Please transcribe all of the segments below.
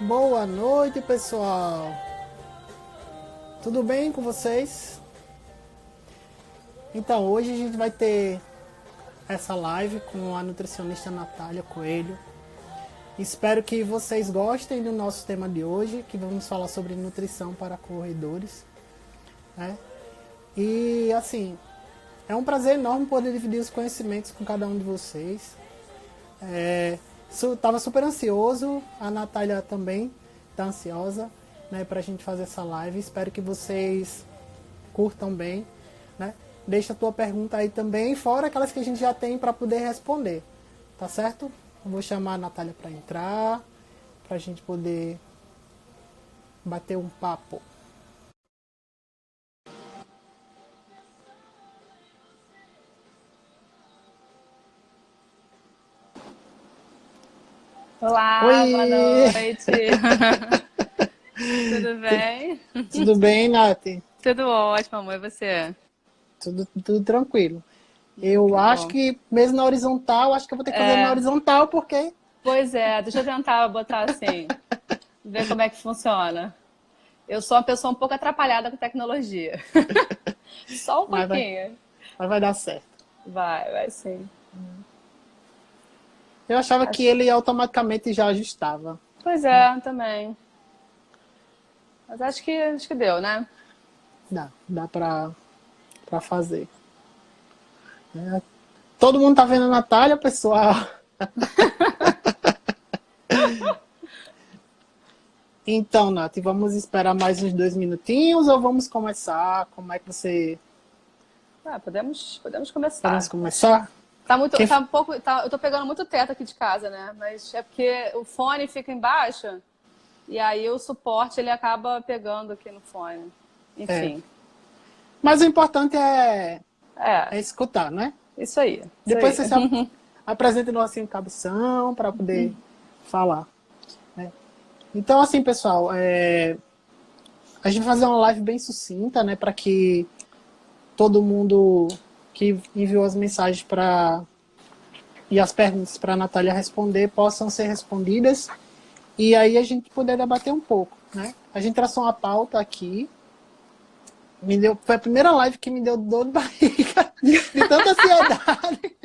Boa noite, pessoal. Tudo bem com vocês? Então, hoje a gente vai ter essa live com a nutricionista Natália Coelho. Espero que vocês gostem do nosso tema de hoje, que vamos falar sobre nutrição para corredores, né? E assim, é um prazer enorme poder dividir os conhecimentos com cada um de vocês. Estava super ansioso, a Natália também está ansiosa, né, para a gente fazer essa live. Espero que vocês curtam bem, né? Deixa a tua pergunta aí também, fora aquelas que a gente já tem para poder responder, tá certo? Eu vou chamar a Natália para entrar, para a gente poder bater um papo. Olá, boa Oi! noite. Tudo bem? Tudo bem, Nath? Tudo ótimo, amor. E você? Tudo tranquilo. Eu Que acho bom. que, mesmo na horizontal, acho que eu vou ter que fazer na horizontal, porque... Pois é, deixa eu tentar botar assim, ver como é que funciona. Eu sou uma pessoa um pouco atrapalhada com tecnologia. Só um Mas pouquinho. vai dar certo. Vai sim. Eu achava que Acho- ele automaticamente já ajustava. Pois é, também. Mas acho que deu, né? Dá pra fazer. É. Todo mundo tá vendo a Natália, pessoal? Então, Nath, vamos esperar mais uns 2 minutinhos ou vamos começar? Como é que você... Podemos começar. Podemos começar? Quem... Tá um pouco, eu tô pegando muito teto aqui de casa, né? Mas é porque o fone fica embaixo e aí o suporte ele acaba pegando aqui no fone. É. Enfim, Mas o importante é é, escutar, né? isso aí, isso Depois aí. você se apresenta no assim, cabeção para poder falar, né? Então, assim, pessoal, a gente vai fazer uma live bem sucinta, né? Para que todo mundo que enviou as mensagens e as perguntas para a Natália responder possam ser respondidas. E aí a gente poder debater um pouco, né? A gente traçou uma pauta aqui. Foi a primeira live que me deu dor de barriga, de tanta ansiedade.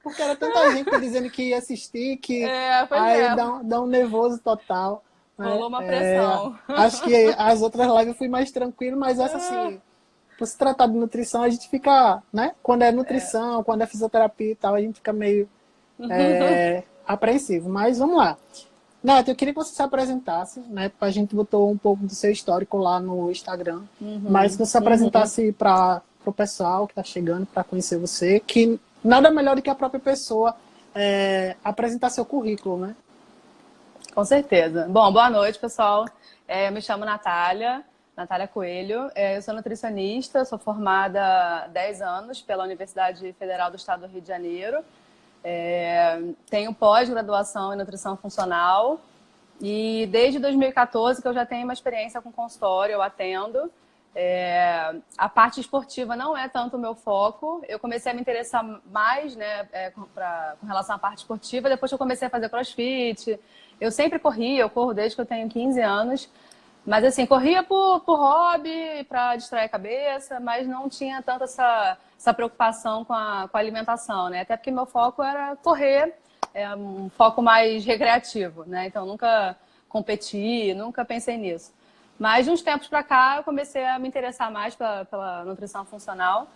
Porque era tanta gente dizendo que ia assistir, que Pois aí é, dá um nervoso total, né? rolou uma pressão. Acho que as outras lives eu fui mais tranquilo, mas essa assim, por se tratar de nutrição, a gente fica, né? Quando é nutrição, quando é fisioterapia e tal, a gente fica meio apreensivo. Mas vamos lá. Nath, eu queria que você se apresentasse, né? A gente botou um pouco do seu histórico lá no Instagram, mas que você se apresentasse para o pessoal que está chegando para conhecer você, que nada melhor do que a própria pessoa apresentar seu currículo, né? Com certeza. Bom, boa noite, pessoal. Eu me chamo Natália Coelho. Eu sou nutricionista, sou formada há 10 anos pela Universidade Federal do Estado do Rio de Janeiro. Tenho pós-graduação em nutrição funcional e desde 2014 que eu já tenho uma experiência com consultório, eu atendo. A parte esportiva não é tanto o meu foco. Eu comecei a me interessar mais, né, com relação à parte esportiva depois que eu comecei a fazer crossfit. Eu sempre corri, eu corro desde que eu tenho 15 anos. Mas assim, corria por hobby, para distrair a cabeça, mas não tinha tanto essa preocupação com a alimentação, né? Até porque meu foco era correr, um foco mais recreativo, né? Então nunca competi, nunca pensei nisso. Mas de uns tempos para cá eu comecei a me interessar mais pela nutrição funcional.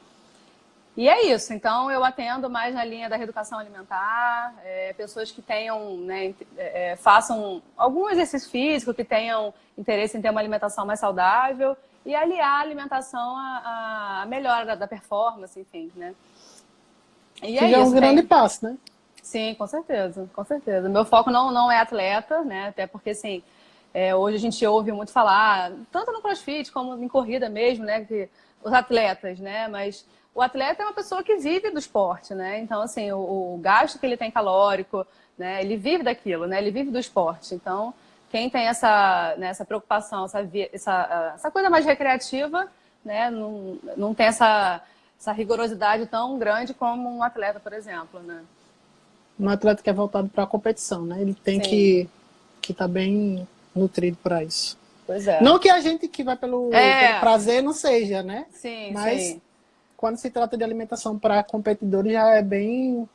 E é isso, então eu atendo mais na linha da reeducação alimentar, pessoas que tenham, né, façam algum exercício físico, que tenham interesse em ter uma alimentação mais saudável e aliar a alimentação à melhora da performance, enfim, né? E Que é já é um isso, grande passo, né? Sim, com certeza, com certeza. Meu foco não é atleta, né? Até porque, assim, hoje a gente ouve muito falar, tanto no CrossFit como em corrida mesmo, né? Que os atletas, né? Mas o atleta é uma pessoa que vive do esporte, né? Então, assim, o gasto que ele tem calórico, né? Ele vive daquilo, né? Ele vive do esporte. Então, quem tem essa preocupação, essa coisa mais recreativa, né? Não tem essa rigorosidade tão grande como um atleta, por exemplo, né? Um atleta que é voltado para a competição, né? Ele tem Sim. que tá bem nutrido para isso. Pois é. Não que a gente que vai pelo prazer não seja, né? Sim, mas sim. quando se trata de alimentação para competidores já é bem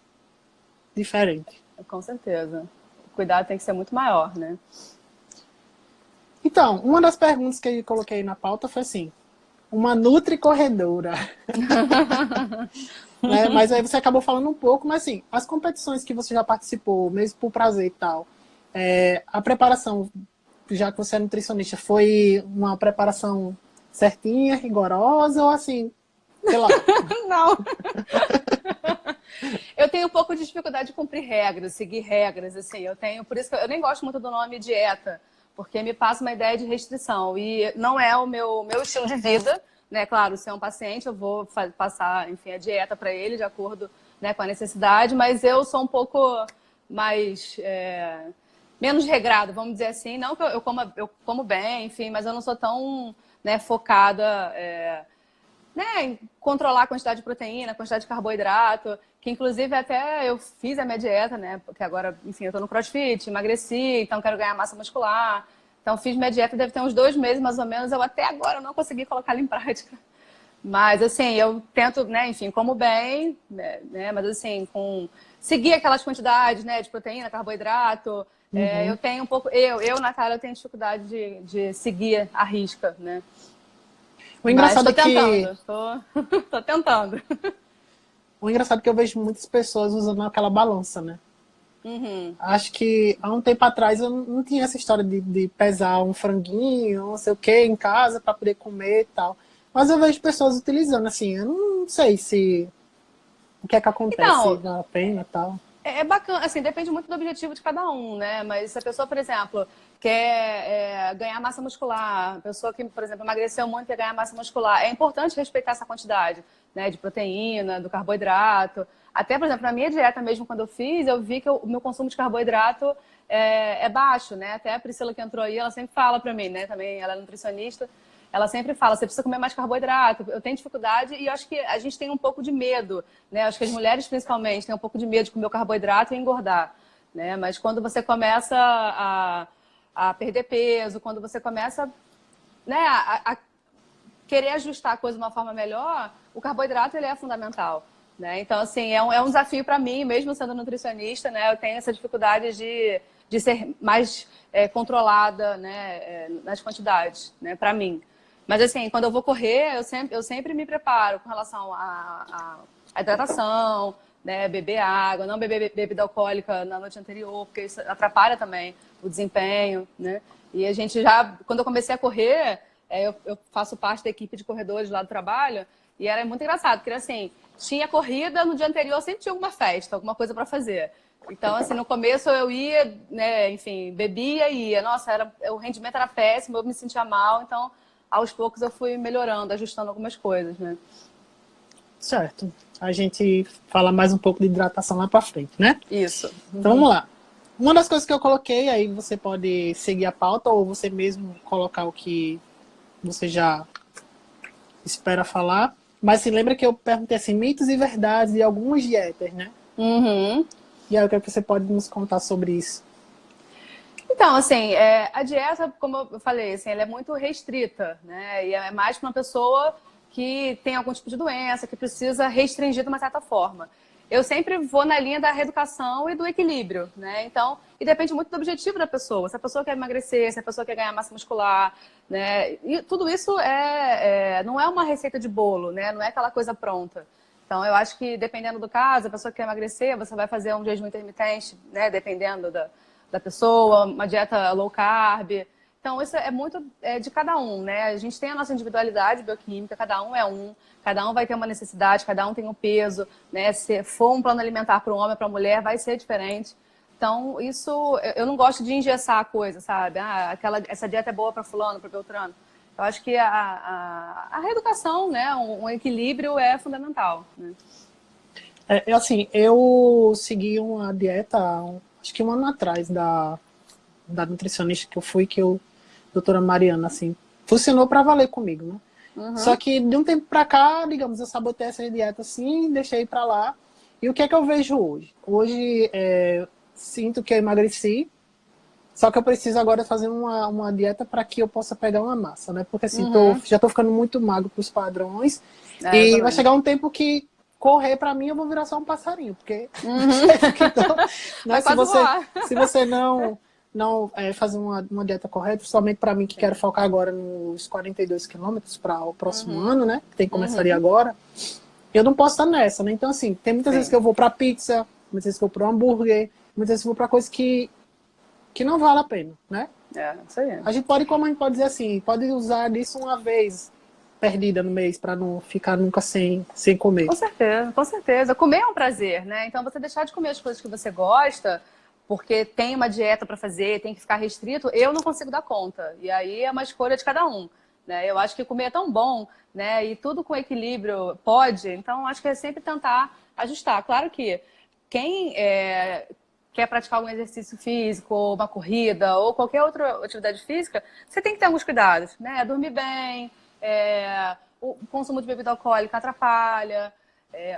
diferente. Com certeza. O cuidado tem que ser muito maior, né? Então, uma das perguntas que eu coloquei na pauta foi assim, uma nutri-corredora. Né? Mas aí você acabou falando um pouco, mas assim, as competições que você já participou, mesmo por prazer e tal, a preparação, já que você é nutricionista, foi uma preparação certinha, rigorosa, ou assim, sei lá? Não. Eu tenho um pouco de dificuldade de cumprir regras, seguir regras, assim. Por isso que eu nem gosto muito do nome dieta, porque me passa uma ideia de restrição. E não é o meu estilo de vida, né? Claro, se é um paciente, eu vou passar, enfim, a dieta para ele de acordo, né, com a necessidade, mas eu sou um pouco mais menos regrado, vamos dizer assim. Não que eu como bem, enfim, mas eu não sou tão, né, focada né, em controlar a quantidade de proteína, a quantidade de carboidrato, que inclusive até eu fiz a minha dieta, né, porque agora, enfim, eu tô no CrossFit, emagreci, então quero ganhar massa muscular. Então fiz minha dieta, deve ter uns 2 meses mais ou menos, eu até agora não consegui colocar ela em prática. Mas assim, eu tento, né, enfim, como bem, né, mas assim, seguir aquelas quantidades, né, de proteína, carboidrato. Eu tenho um pouco, Natália, eu tenho dificuldade de seguir a risca, né? O engraçado Mas tô é tentando, tô tentando. o engraçado é que eu vejo muitas pessoas usando aquela balança, né? Uhum. Acho que há um tempo atrás eu não tinha essa história de pesar um franguinho, não sei o que, em casa para poder comer e tal. Mas eu vejo pessoas utilizando, assim, eu não sei se o que é que acontece, Então, vale a pena e tal. é bacana, assim, depende muito do objetivo de cada um, né? Mas se a pessoa, por exemplo, quer ganhar massa muscular, a pessoa que, por exemplo, emagreceu muito e quer ganhar massa muscular, é importante respeitar essa quantidade, né? De proteína, do carboidrato. Até, por exemplo, na minha dieta mesmo, quando eu fiz, eu vi que o meu consumo de carboidrato é baixo, né? Até a Priscila que entrou aí, ela sempre fala pra mim, né? Também ela é nutricionista. Ela sempre fala, você precisa comer mais carboidrato. Eu tenho dificuldade e eu acho que a gente tem um pouco de medo, né? Acho que as mulheres, principalmente, têm um pouco de medo de comer o carboidrato e engordar, né? Mas quando você começa a perder peso, quando você começa, né, a querer ajustar a coisa de uma forma melhor, o carboidrato ele é fundamental, né? Então, assim, é um desafio para mim, mesmo sendo nutricionista, né? Eu tenho essa dificuldade de ser mais controlada, né, nas quantidades, né, para mim. Mas, assim, quando eu vou correr, eu sempre me preparo com relação à hidratação, né, beber água, não beber bebida alcoólica na noite anterior, porque isso atrapalha também o desempenho, né? E a gente já, quando eu comecei a correr, eu faço parte da equipe de corredores lá do trabalho, e era muito engraçado, porque assim, tinha corrida, no dia anterior sempre tinha alguma festa, alguma coisa para fazer. Então, assim, no começo eu ia, né, enfim, bebia e ia. Nossa, o rendimento era péssimo, eu me sentia mal, então aos poucos eu fui melhorando, ajustando algumas coisas, né? Certo. A gente fala mais um pouco de hidratação lá para frente, né? Isso. Então vamos lá. Uma das coisas que eu coloquei, aí você pode seguir a pauta ou você mesmo colocar o que você já espera falar. Mas se lembra que eu perguntei assim, mitos e verdades de algumas dietas, né? Uhum. E aí o que é que você pode nos contar sobre isso? Então, assim, a dieta, como eu falei, assim, ela é muito restrita, né? E é mais para uma pessoa que tem algum tipo de doença, que precisa restringir de uma certa forma. Eu sempre vou na linha da reeducação e do equilíbrio, né? Então, e depende muito do objetivo da pessoa. Se a pessoa quer emagrecer, se a pessoa quer ganhar massa muscular, né? E tudo isso não é uma receita de bolo, né? Não é aquela coisa pronta. Então, eu acho que dependendo do caso, a pessoa que quer emagrecer, você vai fazer um jejum intermitente, né? Dependendo da pessoa, uma dieta low carb. Então, isso é muito de cada um, né? A gente tem a nossa individualidade bioquímica, cada um vai ter uma necessidade, cada um tem um peso, né? Se for um plano alimentar para um homem ou para uma mulher, vai ser diferente. Então, isso, eu não gosto de engessar a coisa, sabe? Essa dieta é boa para fulano, para Beltrano. Eu acho que a reeducação, né? Um equilíbrio é fundamental, né? Assim, eu segui uma dieta, acho que um ano atrás, da nutricionista que eu fui, doutora Mariana, assim, funcionou para valer comigo, né? Uhum. Só que de um tempo para cá, digamos, eu sabotei essa dieta assim, deixei para lá. E o que é que eu vejo hoje? Hoje, sinto que eu emagreci, Só que eu preciso agora fazer uma dieta para que eu possa pegar uma massa, né? Porque assim, já tô ficando muito magro para os padrões. E vai chegar um tempo que correr para mim eu vou virar só um passarinho. Porque então, né, se você não fazer uma dieta correta, principalmente para mim que quero focar agora nos 42 quilômetros para o próximo ano, né? Que tem que começar agora. Eu não posso estar nessa, né? Então, assim, tem muitas vezes que eu vou para pizza, muitas vezes que eu vou para hambúrguer, muitas vezes que eu vou para coisas que não vale a pena, né? Isso aí. A gente pode, como a gente pode dizer assim, pode usar disso uma vez perdida no mês para não ficar nunca sem comer. Com certeza, com certeza. Comer é um prazer, né? Então você deixar de comer as coisas que você gosta, porque tem uma dieta para fazer, tem que ficar restrito, eu não consigo dar conta. E aí é uma escolha de cada um, né? Eu acho que comer é tão bom, né? E tudo com equilíbrio pode, então acho que é sempre tentar ajustar. Claro que quem quer praticar algum exercício físico, ou uma corrida, ou qualquer outra atividade física, você tem que ter alguns cuidados, né? Dormir bem, o consumo de bebida alcoólica atrapalha,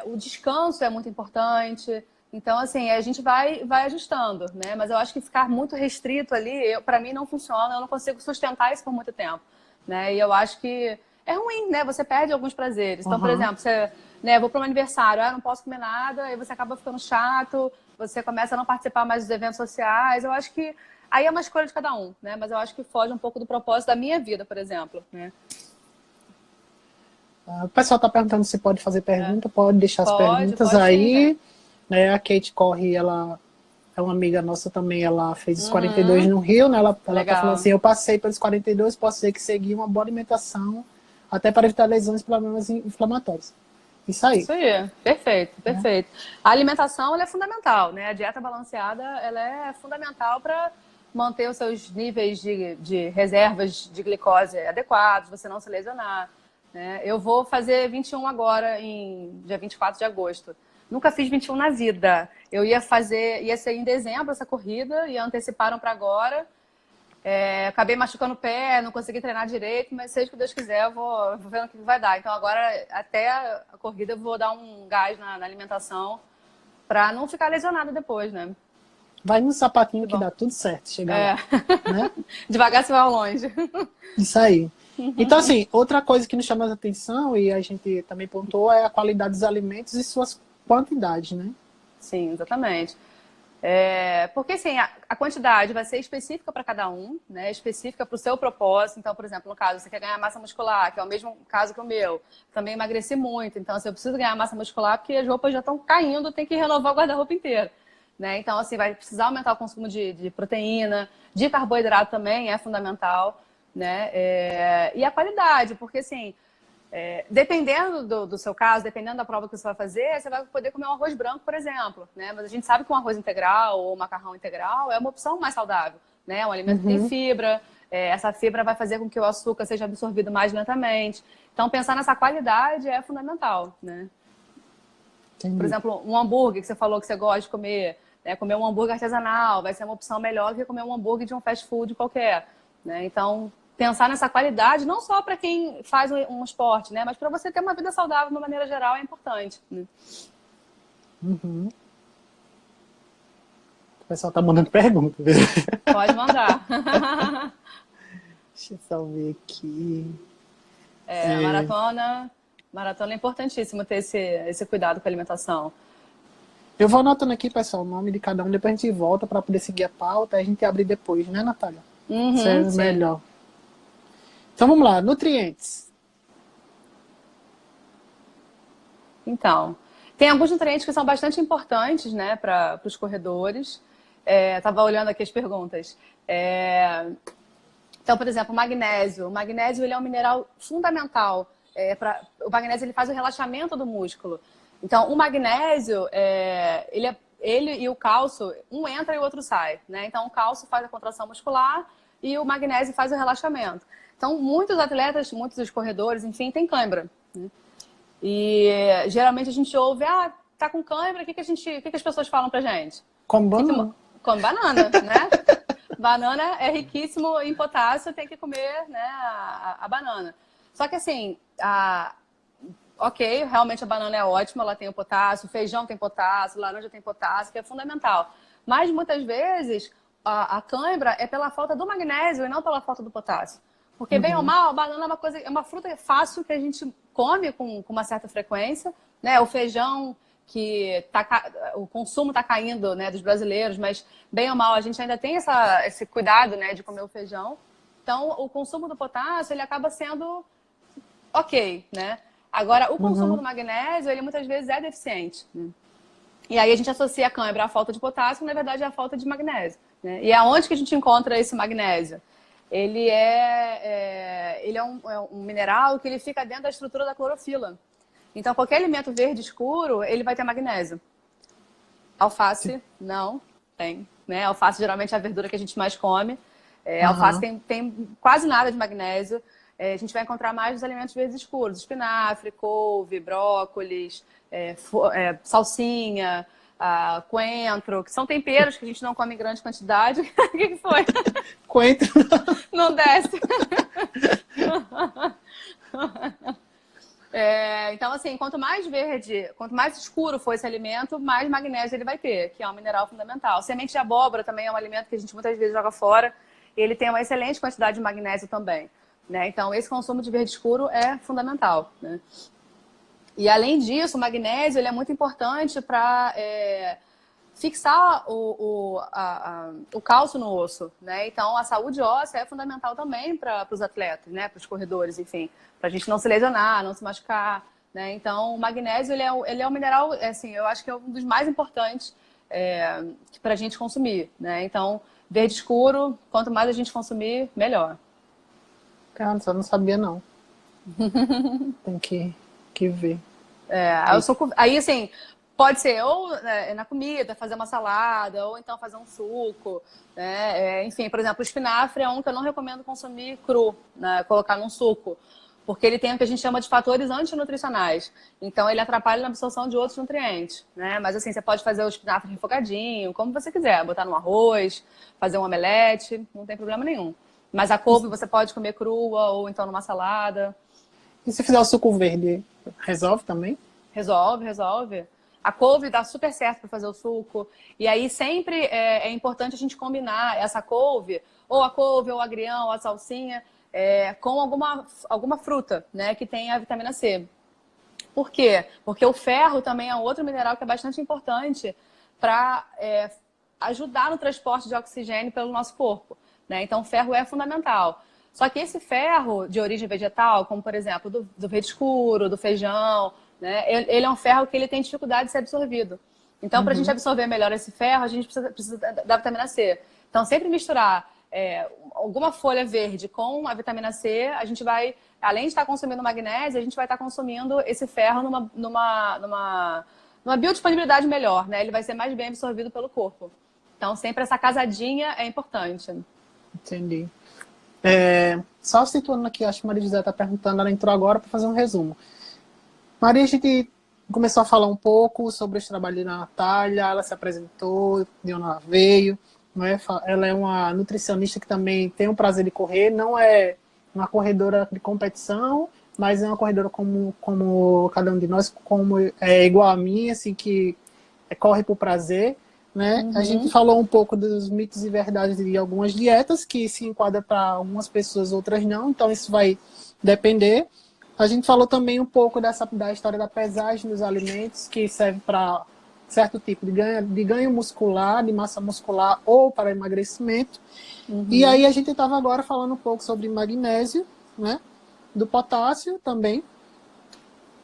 o descanso é muito importante. Então, assim, a gente vai ajustando, né? Mas eu acho que ficar muito restrito ali, para mim não funciona, eu não consigo sustentar isso por muito tempo, né? E eu acho que é ruim, né? Você perde alguns prazeres. Então, por exemplo, você, né, vou para um aniversário, não posso comer nada, aí você acaba ficando chato, você começa a não participar mais dos eventos sociais. Eu acho que aí é uma escolha de cada um, né? Mas eu acho que foge um pouco do propósito da minha vida, por exemplo, né? O pessoal está perguntando se pode fazer pergunta, pode deixar as perguntas pode aí. Sim, né? A Kate Corre, ela é uma amiga nossa também, ela fez os 42 no Rio, né? Ela tá falando assim, eu passei pelos 42, posso dizer que segui uma boa alimentação, até para evitar lesões e problemas inflamatórios. Isso aí. Isso aí, perfeito, perfeito. A alimentação ela é fundamental, né? A dieta balanceada ela é fundamental para manter os seus níveis de reservas de glicose adequados, você não se lesionar. Né? Eu vou fazer 21 agora, em dia 24 de agosto. Nunca fiz 21 na vida. Eu ia ser em dezembro essa corrida, e anteciparam para agora. Acabei machucando o pé, não consegui treinar direito, mas seja o que Deus quiser, eu vou vendo o que vai dar. Então agora, até a corrida, eu vou dar um gás na alimentação para não ficar lesionada depois, né? Vai no sapatinho que dá tudo certo, chegar lá. Né? Devagar você vai longe. Isso aí. Então, assim, outra coisa que nos chama a atenção, e a gente também pontuou, é a qualidade dos alimentos e suas quantidades, né? Sim, exatamente. Porque assim, a quantidade vai ser específica para cada um, né? Específica para o seu propósito. Então, por exemplo, no caso, você quer ganhar massa muscular, que é o mesmo caso que o meu. Também emagreci muito, então assim, eu preciso ganhar massa muscular porque as roupas já estão caindo, tem que renovar o guarda-roupa inteiro. Né? Então, assim, vai precisar aumentar o consumo de proteína, de carboidrato também é fundamental, né? E a qualidade, porque assim, dependendo do seu caso, dependendo da prova que você vai fazer, você vai poder comer um arroz branco, por exemplo, né? Mas a gente sabe que um arroz integral ou um macarrão integral é uma opção mais saudável, né? É um alimento que tem fibra, essa fibra vai fazer com que o açúcar seja absorvido mais lentamente. Então, pensar nessa qualidade é fundamental, né? Entendi. Por exemplo, um hambúrguer que você falou que você gosta de comer, né? Comer um hambúrguer artesanal vai ser uma opção melhor do que comer um hambúrguer de um fast food qualquer, né? Então, pensar nessa qualidade, não só para quem faz um esporte, né? Mas para você ter uma vida saudável de uma maneira geral é importante. Né? O pessoal tá mandando pergunta. Pode mandar. Deixa eu só ver aqui. Maratona é importantíssimo ter esse cuidado com a alimentação. Eu vou anotando aqui, pessoal, o nome de cada um, depois a gente volta para poder seguir a pauta, aí a gente abre depois, né, Natália? Isso é melhor. Então vamos lá, nutrientes. Então, tem alguns nutrientes que são bastante importantes, né, para os corredores. Estava olhando aqui as perguntas. Então, por exemplo, o magnésio. O magnésio ele é um mineral fundamental. O magnésio ele faz o relaxamento do músculo. Então, o magnésio, ele e o cálcio, um entra e o outro sai. Né? Então, o cálcio faz a contração muscular e o magnésio faz o relaxamento. Então, muitos atletas, muitos dos corredores, enfim, têm cãibra. Né? E geralmente a gente ouve, tá com cãibra, o que as pessoas falam pra gente? Come banana. Come banana, né? Banana é riquíssimo em potássio, tem que comer, né, a banana. Só que assim, ok, realmente a banana é ótima, ela tem o potássio, feijão tem potássio, laranja tem potássio, que é fundamental. Mas muitas vezes a cãibra é pela falta do magnésio e não pela falta do potássio. Porque, bem ou mal, a banana é uma fruta fácil que a gente come com uma certa frequência, né? O feijão, que o consumo está caindo, né, dos brasileiros, mas, bem ou mal, a gente ainda tem esse cuidado, né, de comer o feijão. Então, o consumo do potássio, ele acaba sendo ok, né? Agora, o consumo do magnésio, ele muitas vezes é deficiente, né? E aí a gente associa a cãibra à falta de potássio, que na verdade é a falta de magnésio, né? E aonde que a gente encontra esse magnésio? Ele é um mineral que ele fica dentro da estrutura da clorofila. Então, qualquer alimento verde escuro, ele vai ter magnésio. Alface, não tem, né? Alface geralmente é a verdura que a gente mais come. Alface tem quase nada de magnésio. A gente vai encontrar mais nos alimentos verdes escuros. Espinafre, couve, brócolis, salsinha, coentro, que são temperos que a gente não come em grande quantidade. O que foi? Coentro. Não desce. Então, assim, quanto mais verde, quanto mais escuro for esse alimento, mais magnésio ele vai ter, que é um mineral fundamental. Semente de abóbora também é um alimento que a gente muitas vezes joga fora. E ele tem uma excelente quantidade de magnésio também, né? Então, esse consumo de verde escuro é fundamental, né? E, além disso, o magnésio ele é muito importante para fixar o cálcio no osso, né? Então, a saúde óssea é fundamental também para os atletas, né? Para os corredores, enfim, para a gente não se lesionar, não se machucar, né? Então, o magnésio ele é um mineral, assim, eu acho que é um dos mais importantes para a gente consumir, né? Então, verde escuro, quanto mais a gente consumir, melhor. Cara, eu não sabia, não. Tem que ver. Aí, assim, pode ser ou na comida, fazer uma salada, ou então fazer um suco, né? Enfim, por exemplo, o espinafre é um que eu não recomendo consumir cru, né? Colocar num suco, porque ele tem o que a gente chama de fatores antinutricionais. Então, ele atrapalha na absorção de outros nutrientes, né? Mas, assim, você pode fazer o espinafre refogadinho, como você quiser, botar no arroz, fazer um omelete, não tem problema nenhum. Mas a couve você pode comer crua ou então numa salada. E se fizer o suco verde, resolve também? Resolve. A couve dá super certo para fazer o suco. E aí sempre é importante a gente combinar essa couve, ou o agrião, ou a salsinha, com alguma fruta, né, que tenha a vitamina C. Por quê? Porque o ferro também é outro mineral que é bastante importante para ajudar no transporte de oxigênio pelo nosso corpo, né? Então, o ferro é fundamental. Só que esse ferro de origem vegetal, como por exemplo do verde escuro, do feijão, né? Ele é um ferro que ele tem dificuldade de ser absorvido. Então, para a gente absorver melhor esse ferro, a gente precisa da vitamina C. Então, sempre misturar alguma folha verde com a vitamina C, a gente vai, além de estar consumindo magnésio, a gente vai estar consumindo esse ferro numa biodisponibilidade melhor, né? Ele vai ser mais bem absorvido pelo corpo. Então, sempre essa casadinha é importante. Entendi. Só situando aqui, acho que a Maria José está perguntando, ela entrou agora para fazer um resumo. Maria, a gente começou a falar um pouco sobre os trabalhos da Natália, ela se apresentou, de onde ela veio, não é? Ela é uma nutricionista que também tem o prazer de correr, não é uma corredora de competição, mas é uma corredora como cada um de nós, como é igual a mim, assim, que corre por prazer, né? A gente falou um pouco dos mitos e verdades de algumas dietas, que se enquadra para algumas pessoas, outras não, então isso vai depender. A gente falou também um pouco da história da pesagem dos alimentos, que serve para certo tipo de ganho muscular, de massa muscular ou para emagrecimento. E aí a gente estava agora falando um pouco sobre magnésio, né? Do potássio também.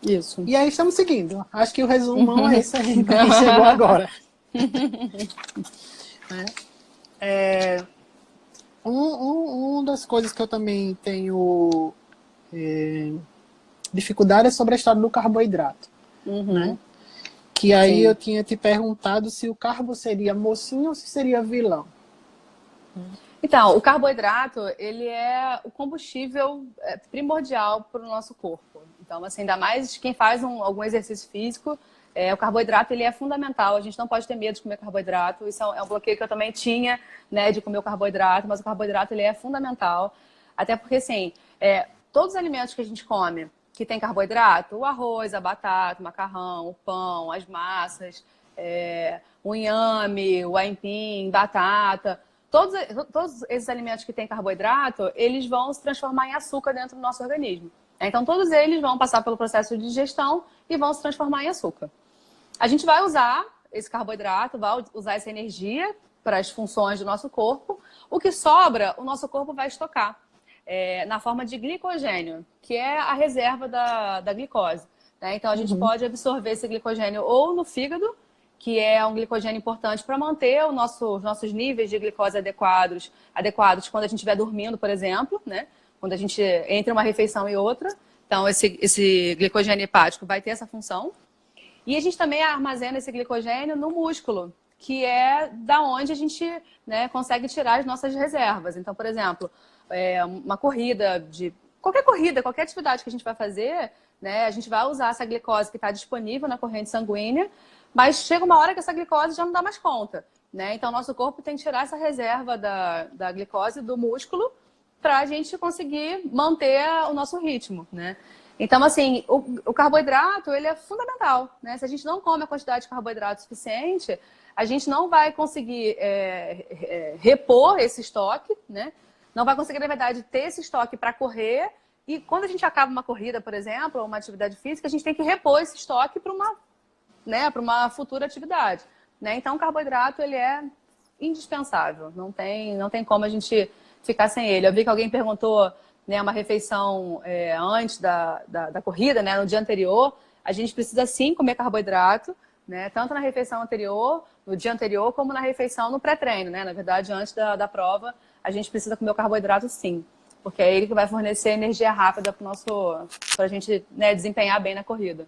Isso. E aí estamos seguindo. Acho que o resumão é esse aí, que a gente chegou agora. Uma das coisas que eu também tenho dificuldade é sobre a história do carboidrato, né? Que aí eu tinha te perguntado se o carbo seria mocinho ou se seria vilão. Então, o carboidrato, ele é o combustível primordial para o nosso corpo. Então, assim, ainda mais quem faz algum exercício físico, o carboidrato, ele é fundamental. A gente não pode ter medo de comer carboidrato. Isso é um bloqueio que eu também tinha, né, de comer o carboidrato, mas o carboidrato, ele é fundamental. Até porque, assim, todos os alimentos que a gente come que tem carboidrato, o arroz, a batata, o macarrão, o pão, as massas, o inhame, o aipim, batata, todos esses alimentos que têm carboidrato, eles vão se transformar em açúcar dentro do nosso organismo. Então, todos eles vão passar pelo processo de digestão e vão se transformar em açúcar. A gente vai usar esse carboidrato, vai usar essa energia para as funções do nosso corpo. O que sobra, o nosso corpo vai estocar na forma de glicogênio, que é a reserva da glicose. Né? Então, a gente pode absorver esse glicogênio ou no fígado, que é um glicogênio importante para manter os nossos níveis de glicose adequados quando a gente estiver dormindo, por exemplo, né? Quando a gente entre uma refeição e outra. Então, esse glicogênio hepático vai ter essa função. E a gente também armazena esse glicogênio no músculo, que é da onde a gente, né, consegue tirar as nossas reservas. Então, por exemplo, uma corrida, qualquer atividade que a gente vai fazer, né, a gente vai usar essa glicose que está disponível na corrente sanguínea, mas chega uma hora que essa glicose já não dá mais conta. Né? Então, nosso corpo tem que tirar essa reserva da glicose do músculo para a gente conseguir manter o nosso ritmo. Né? Então, assim, o carboidrato, ele é fundamental. Né? Se a gente não come a quantidade de carboidrato suficiente, a gente não vai conseguir repor esse estoque, né? Não vai conseguir, na verdade, ter esse estoque para correr. E quando a gente acaba uma corrida, por exemplo, ou uma atividade física, a gente tem que repor esse estoque para uma futura atividade. Né? Então, o carboidrato, ele é indispensável. Não tem como a gente ficar sem ele. Eu vi que alguém perguntou, né, uma refeição antes da corrida, né, no dia anterior. A gente precisa, sim, comer carboidrato, né, tanto na refeição anterior, no dia anterior, como na refeição no pré-treino. Né? Na verdade, antes da prova, a gente precisa comer o carboidrato, sim. Porque é ele que vai fornecer energia rápida para a gente, né, desempenhar bem na corrida.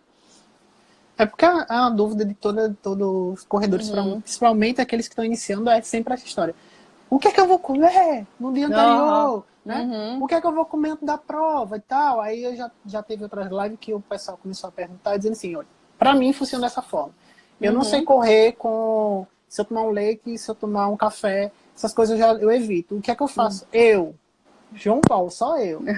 É porque é uma dúvida de todos os corredores, principalmente aqueles que estão iniciando, é sempre essa história. O que é que eu vou comer no dia anterior? Né? O que é que eu vou comer antes da prova e tal? Aí eu já teve outras lives que o pessoal começou a perguntar, dizendo assim, olha, pra mim funciona dessa forma. Eu não sei correr se eu tomar um leite, se eu tomar um café, essas coisas eu evito. O que é que eu faço? João Paulo, só eu. Né?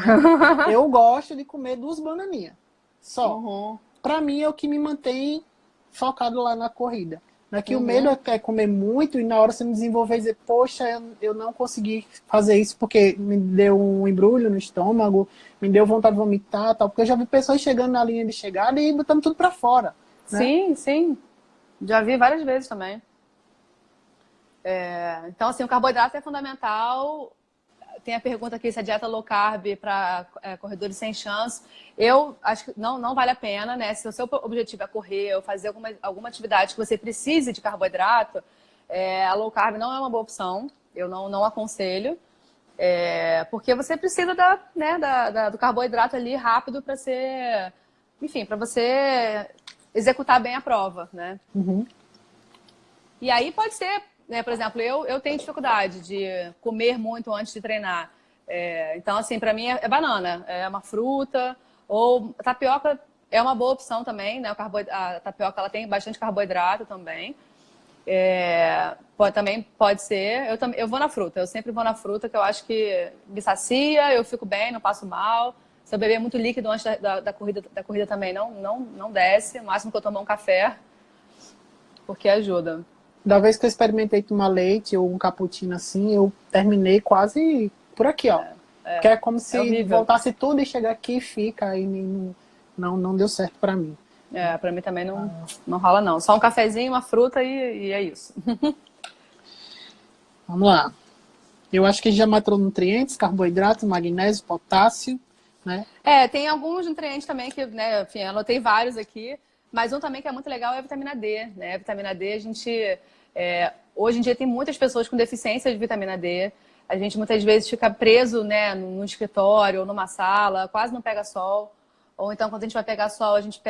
Eu gosto de comer 2 bananinhas. Só. Pra mim é o que me mantém focado lá na corrida. Não é que o medo é comer muito e na hora você me desenvolver e dizer, poxa, eu não consegui fazer isso porque me deu um embrulho no estômago, me deu vontade de vomitar, tal. Porque eu já vi pessoas chegando na linha de chegada e botando tudo pra fora. Né? Sim, sim. Já vi várias vezes também. Então, assim, o carboidrato é fundamental. Tem a pergunta aqui se a dieta low carb para corredores sem chance. Eu acho que não vale a pena, né? Se o seu objetivo é correr ou fazer alguma atividade que você precise de carboidrato, a low carb não é uma boa opção. Eu não aconselho. Porque você precisa do carboidrato ali rápido para para você executar bem a prova, né? E aí pode ser, né, por exemplo, eu tenho dificuldade de comer muito antes de treinar. Então, assim, para mim é banana, é uma fruta, ou tapioca é uma boa opção também, né? A tapioca ela tem bastante carboidrato também. Também pode ser. Eu vou na fruta, eu sempre vou na fruta, que eu acho que me sacia, eu fico bem, não passo mal. Se eu beber muito líquido antes da corrida também não desce. O máximo que eu tomo é um café, porque ajuda. Da vez que eu experimentei tomar leite ou um cappuccino assim, eu terminei quase por aqui, ó. Que é como se voltasse tudo e chegar aqui e fica. Aí não deu certo pra mim. Pra mim também não rola não. Só um cafezinho, uma fruta e é isso. Vamos lá. Eu acho que já matou nutrientes, carboidratos, magnésio, potássio, né? Tem alguns nutrientes também que, né, enfim, anotei vários aqui. Mas um também que é muito legal é a vitamina D, né? A vitamina D, a gente... hoje em dia tem muitas pessoas com deficiência de vitamina D. A gente muitas vezes fica preso, né, no escritório ou numa sala, quase não pega sol. Ou então, quando a gente vai pegar sol, a gente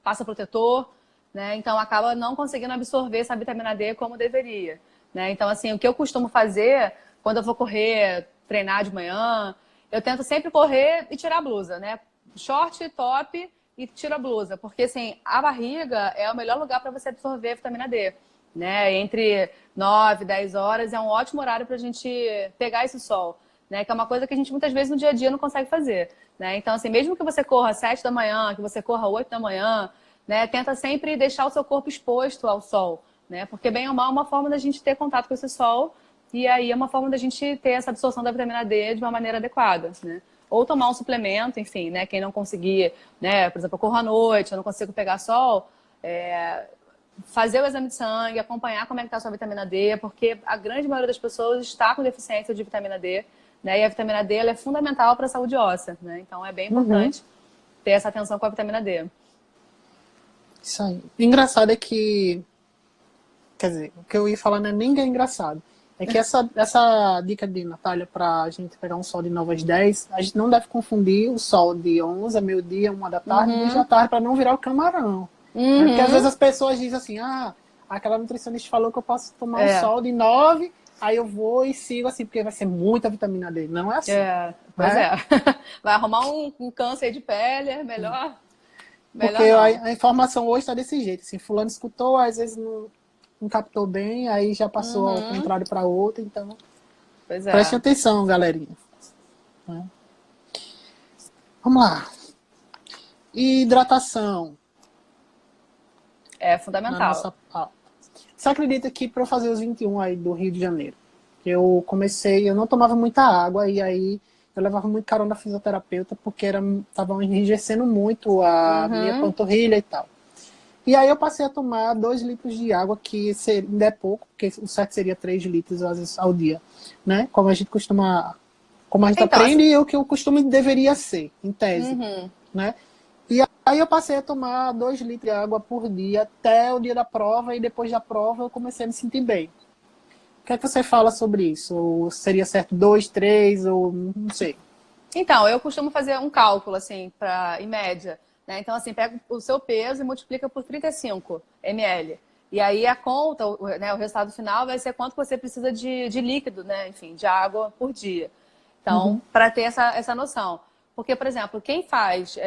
passa protetor, né? Então, acaba não conseguindo absorver essa vitamina D como deveria. Né? Então, assim, o que eu costumo fazer quando eu vou correr, treinar de manhã, eu tento sempre correr e tirar a blusa, né? Short, top... e tira a blusa, porque assim, a barriga é o melhor lugar para você absorver a vitamina D, né? Entre 9 e 10 horas é um ótimo horário para a gente pegar esse sol, né? Que é uma coisa que a gente muitas vezes no dia a dia não consegue fazer, né? Então, assim, mesmo que você corra às 7 da manhã, que você corra às 8 da manhã, né? Tenta sempre deixar o seu corpo exposto ao sol, né? Porque bem ou mal é uma forma da gente ter contato com esse sol E aí é uma forma da gente ter essa absorção da vitamina D de uma maneira adequada, né? Ou tomar um suplemento, enfim, né? Quem não conseguir, né? Por exemplo, eu corro à noite, eu não consigo pegar sol, fazer o exame de sangue, acompanhar como é que está a sua vitamina D, porque a grande maioria das pessoas está com deficiência de vitamina D, né? E a vitamina D ela é fundamental para a saúde óssea, né? Então é bem importante ter essa atenção com a vitamina D. Isso aí. O engraçado é que, quer dizer, o que eu ia falar não é nem que é engraçado. É que essa dica de Natália pra gente pegar um sol de 9 às 10, a gente não deve confundir o sol de 11 a meio-dia, 1 da tarde, e 2 da tarde, para não virar o camarão. Né? Porque às vezes as pessoas dizem assim, aquela nutricionista falou que eu posso tomar um sol de 9, aí eu vou e sigo assim, porque vai ser muita vitamina D. Não é assim. Pois vai arrumar um câncer de pele, é melhor. Porque a informação hoje está desse jeito. Assim, fulano escutou, às vezes não captou bem, aí já passou ao contrário para outro, então preste atenção, galerinha. Né? Vamos lá. Hidratação. É fundamental. Nossa... Você acredita que para eu fazer os 21 aí do Rio de Janeiro, eu não tomava muita água, e aí eu levava muito carona da fisioterapeuta, porque tava enrijecendo muito a minha panturrilha e tal. E aí eu passei a tomar 2 litros de água, que ainda é pouco, porque o certo seria 3 litros às vezes, ao dia, né? Como a gente aprende, e o que o costume deveria ser, em tese, né? E aí eu passei a tomar 2 litros de água por dia até o dia da prova, e depois da prova eu comecei a me sentir bem. O que é que você fala sobre isso? Ou seria certo 2, 3, ou não sei? Então, eu costumo fazer um cálculo, assim, em média. Né? Então, assim, pega o seu peso e multiplica por 35 ml. E aí a conta, né, o resultado final vai ser quanto você precisa de líquido, né? Enfim, de água por dia. Então, para ter essa noção. Porque, por exemplo, quem faz...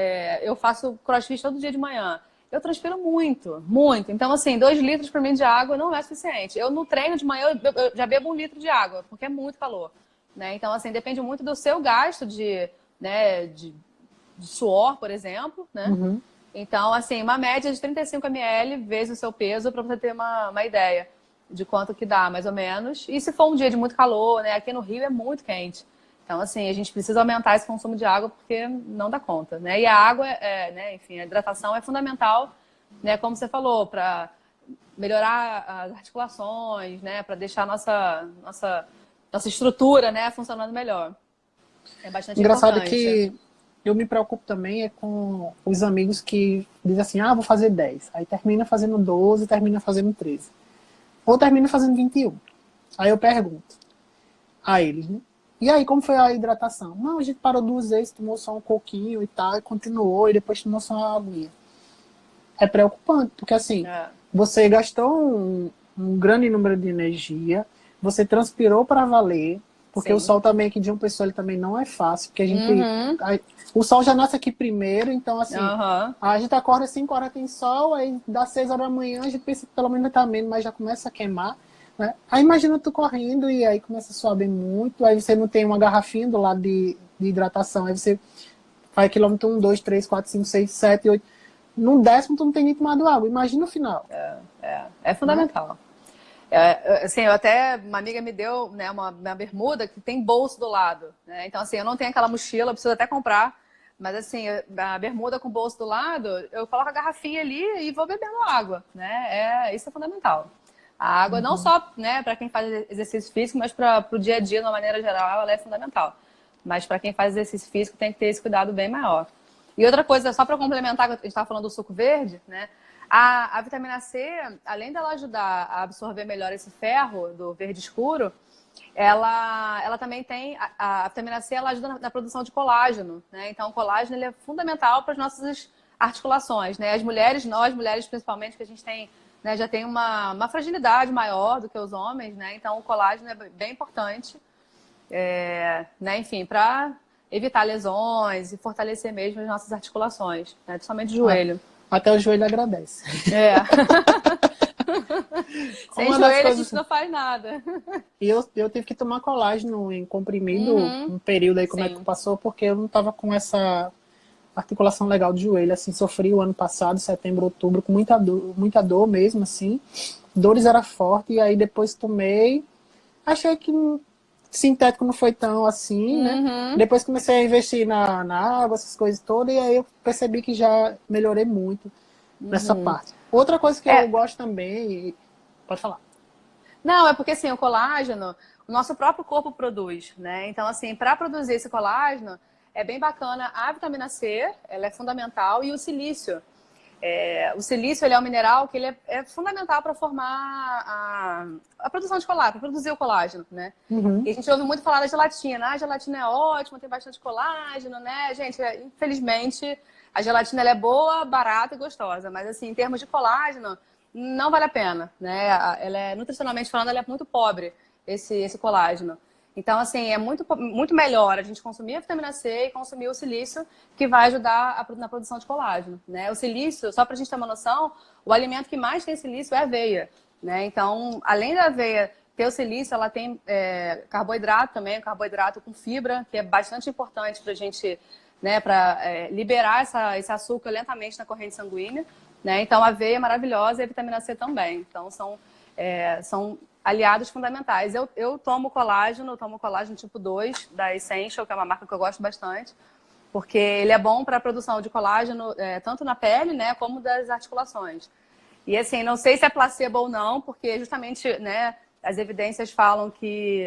eu faço crossfit todo dia de manhã. Eu transpiro muito, muito. Então, assim, 2 litros para mim de água não é suficiente. Eu no treino de manhã, eu já bebo 1 litro de água, porque é muito calor. Né? Então, assim, depende muito do seu gasto de suor, por exemplo, né? Então, assim, uma média de 35 ml vezes o seu peso, para você ter uma ideia de quanto que dá, mais ou menos. E se for um dia de muito calor, né? Aqui no Rio é muito quente. Então, assim, a gente precisa aumentar esse consumo de água, porque não dá conta, né? E a água, né? Enfim, a hidratação é fundamental, né? Como você falou, para melhorar as articulações, né? Para deixar a nossa estrutura, né? Funcionando melhor. É bastante engraçado importante. Que eu me preocupo também com os amigos que dizem assim, vou fazer 10. Aí termina fazendo 12, termina fazendo 13. Ou termina fazendo 21. Aí eu pergunto a eles, né? E aí, como foi a hidratação? Não, a gente parou 2 vezes, tomou só um coquinho e tal, e continuou, e depois tomou só uma aguinha. É preocupante, porque assim, você gastou um grande número de energia, você transpirou para valer, porque o sol também aqui de uma pessoa ele também não é fácil, porque a gente... o sol já nasce aqui primeiro, então assim, a gente acorda às 5 horas tem sol, aí dá 6 horas da manhã, a gente pensa que pelo menos tá menos, mas já começa a queimar, né? Aí imagina tu correndo e aí começa a suar bem muito, aí você não tem uma garrafinha do lado de hidratação, aí você vai quilômetro 1, 2, 3, 4, 5, 6, 7, 8, no 10º tu não tem nem tomado água, imagina o final. É fundamental. Assim, uma amiga me deu, né, uma bermuda que tem bolso do lado, né? Então, assim, eu não tenho aquela mochila, eu preciso até comprar, mas assim, a bermuda com bolso do lado, eu coloco a garrafinha ali e vou bebendo água, né? Isso é fundamental. A água não só, né, para quem faz exercício físico, mas para o dia a dia, de uma maneira geral, ela é fundamental. Mas para quem faz exercício físico tem que ter esse cuidado bem maior. E outra coisa, só para complementar, a gente estava falando do suco verde, né? A vitamina C, além dela ajudar a absorver melhor esse ferro do verde escuro, ela também tem... A vitamina C ela ajuda na produção de colágeno, né? Então, o colágeno ele é fundamental para as nossas articulações, né? Nós mulheres principalmente, que a gente tem, né, já tem uma fragilidade maior do que os homens, né? Então, o colágeno é bem importante, né? Enfim, para evitar lesões e fortalecer mesmo as nossas articulações, né? Principalmente o joelho. Até o joelho agradece. Sem joelho a gente não faz nada. E eu tive que tomar colágeno em comprimido um período aí, como é que passou, porque eu não estava com essa articulação legal de joelho, assim, sofri o ano passado, setembro, outubro, com muita dor mesmo, assim. Dores era forte, e aí depois tomei. achei que sintético não foi tão assim, né? Depois comecei a investir na água, essas coisas todas, e aí eu percebi que já melhorei muito nessa parte. Outra coisa que eu gosto também, pode falar. Não, é porque assim, o colágeno, o nosso próprio corpo produz, né? Então, assim, para produzir esse colágeno, é bem bacana a vitamina C, ela é fundamental, e o silício. O silício ele é um mineral que ele é fundamental para formar a produção de colágeno, para produzir o colágeno, né? E a gente ouve muito falar da gelatina. A gelatina é ótima, tem bastante colágeno, né? Gente, infelizmente, a gelatina ela é boa, barata e gostosa, mas assim, em termos de colágeno, não vale a pena, né? Ela é, nutricionalmente falando, ela é muito pobre, esse colágeno. Então, assim, é muito melhor a gente consumir a vitamina C e consumir o silício, que vai ajudar na produção de colágeno, né? O silício, só para a gente ter uma noção, o alimento que mais tem silício é a aveia, né? Então, além da aveia ter o silício, ela tem carboidrato também, carboidrato com fibra, que é bastante importante para a gente, né, para liberar esse açúcar lentamente na corrente sanguínea, né? Então, a aveia é maravilhosa e a vitamina C também. Então, são aliados fundamentais. Eu tomo colágeno tipo 2 da Essential, que é uma marca que eu gosto bastante, porque ele é bom para a produção de colágeno tanto na pele, né, como das articulações. E assim, não sei se é placebo ou não, porque justamente, né, as evidências falam que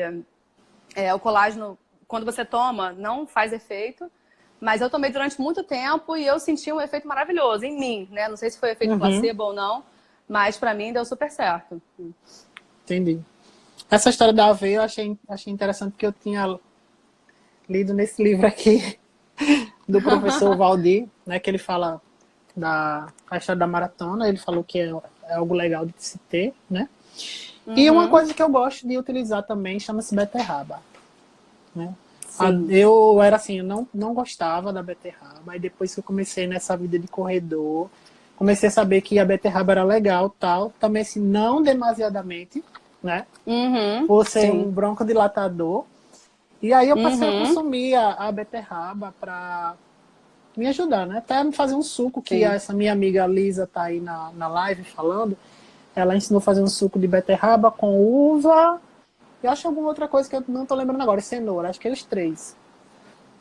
o colágeno, quando você toma, não faz efeito, mas eu tomei durante muito tempo e eu senti um efeito maravilhoso em mim, né? Não sei se foi efeito placebo ou não, mas para mim deu super certo. Entendi. Essa história da aveia eu achei interessante, porque eu tinha lido nesse livro aqui do professor Valdir, né, que ele fala a história da maratona, ele falou que é algo legal de se ter, né? E uma coisa que eu gosto de utilizar também chama-se beterraba, né? Eu era assim, eu não gostava da beterraba, e depois que eu comecei nessa vida de corredor, comecei a saber que a beterraba era legal, tal, também assim, não demasiadamente, né? Por ser um broncodilatador. E aí eu passei a consumir a beterraba para me ajudar, né? Até me fazer um suco, que essa minha amiga Lisa tá aí na live falando. Ela ensinou a fazer um suco de beterraba com uva. Eu acho alguma outra coisa que eu não tô lembrando agora, cenoura, acho que eles 3.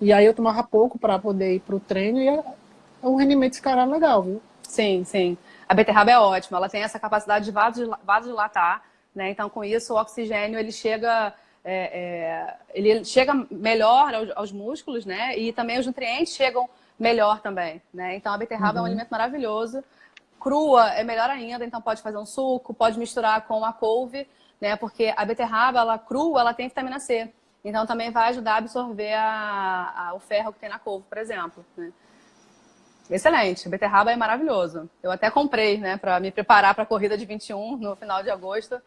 E aí eu tomava pouco para poder ir pro treino e o rendimento ficará legal, viu? Sim, sim. A beterraba é ótima, ela tem essa capacidade de vasodilatar, né? Então, com isso, o oxigênio ele chega melhor aos músculos, né? E também os nutrientes chegam melhor também, né? Então, a beterraba é um alimento maravilhoso. Crua é melhor ainda, então pode fazer um suco, pode misturar com a couve, né? Porque a beterraba, ela crua, ela tem vitamina C. Então, também vai ajudar a absorver o ferro que tem na couve, por exemplo, né? Excelente, beterraba é maravilhoso. Eu até comprei, né, para me preparar para a corrida de 21 no final de agosto,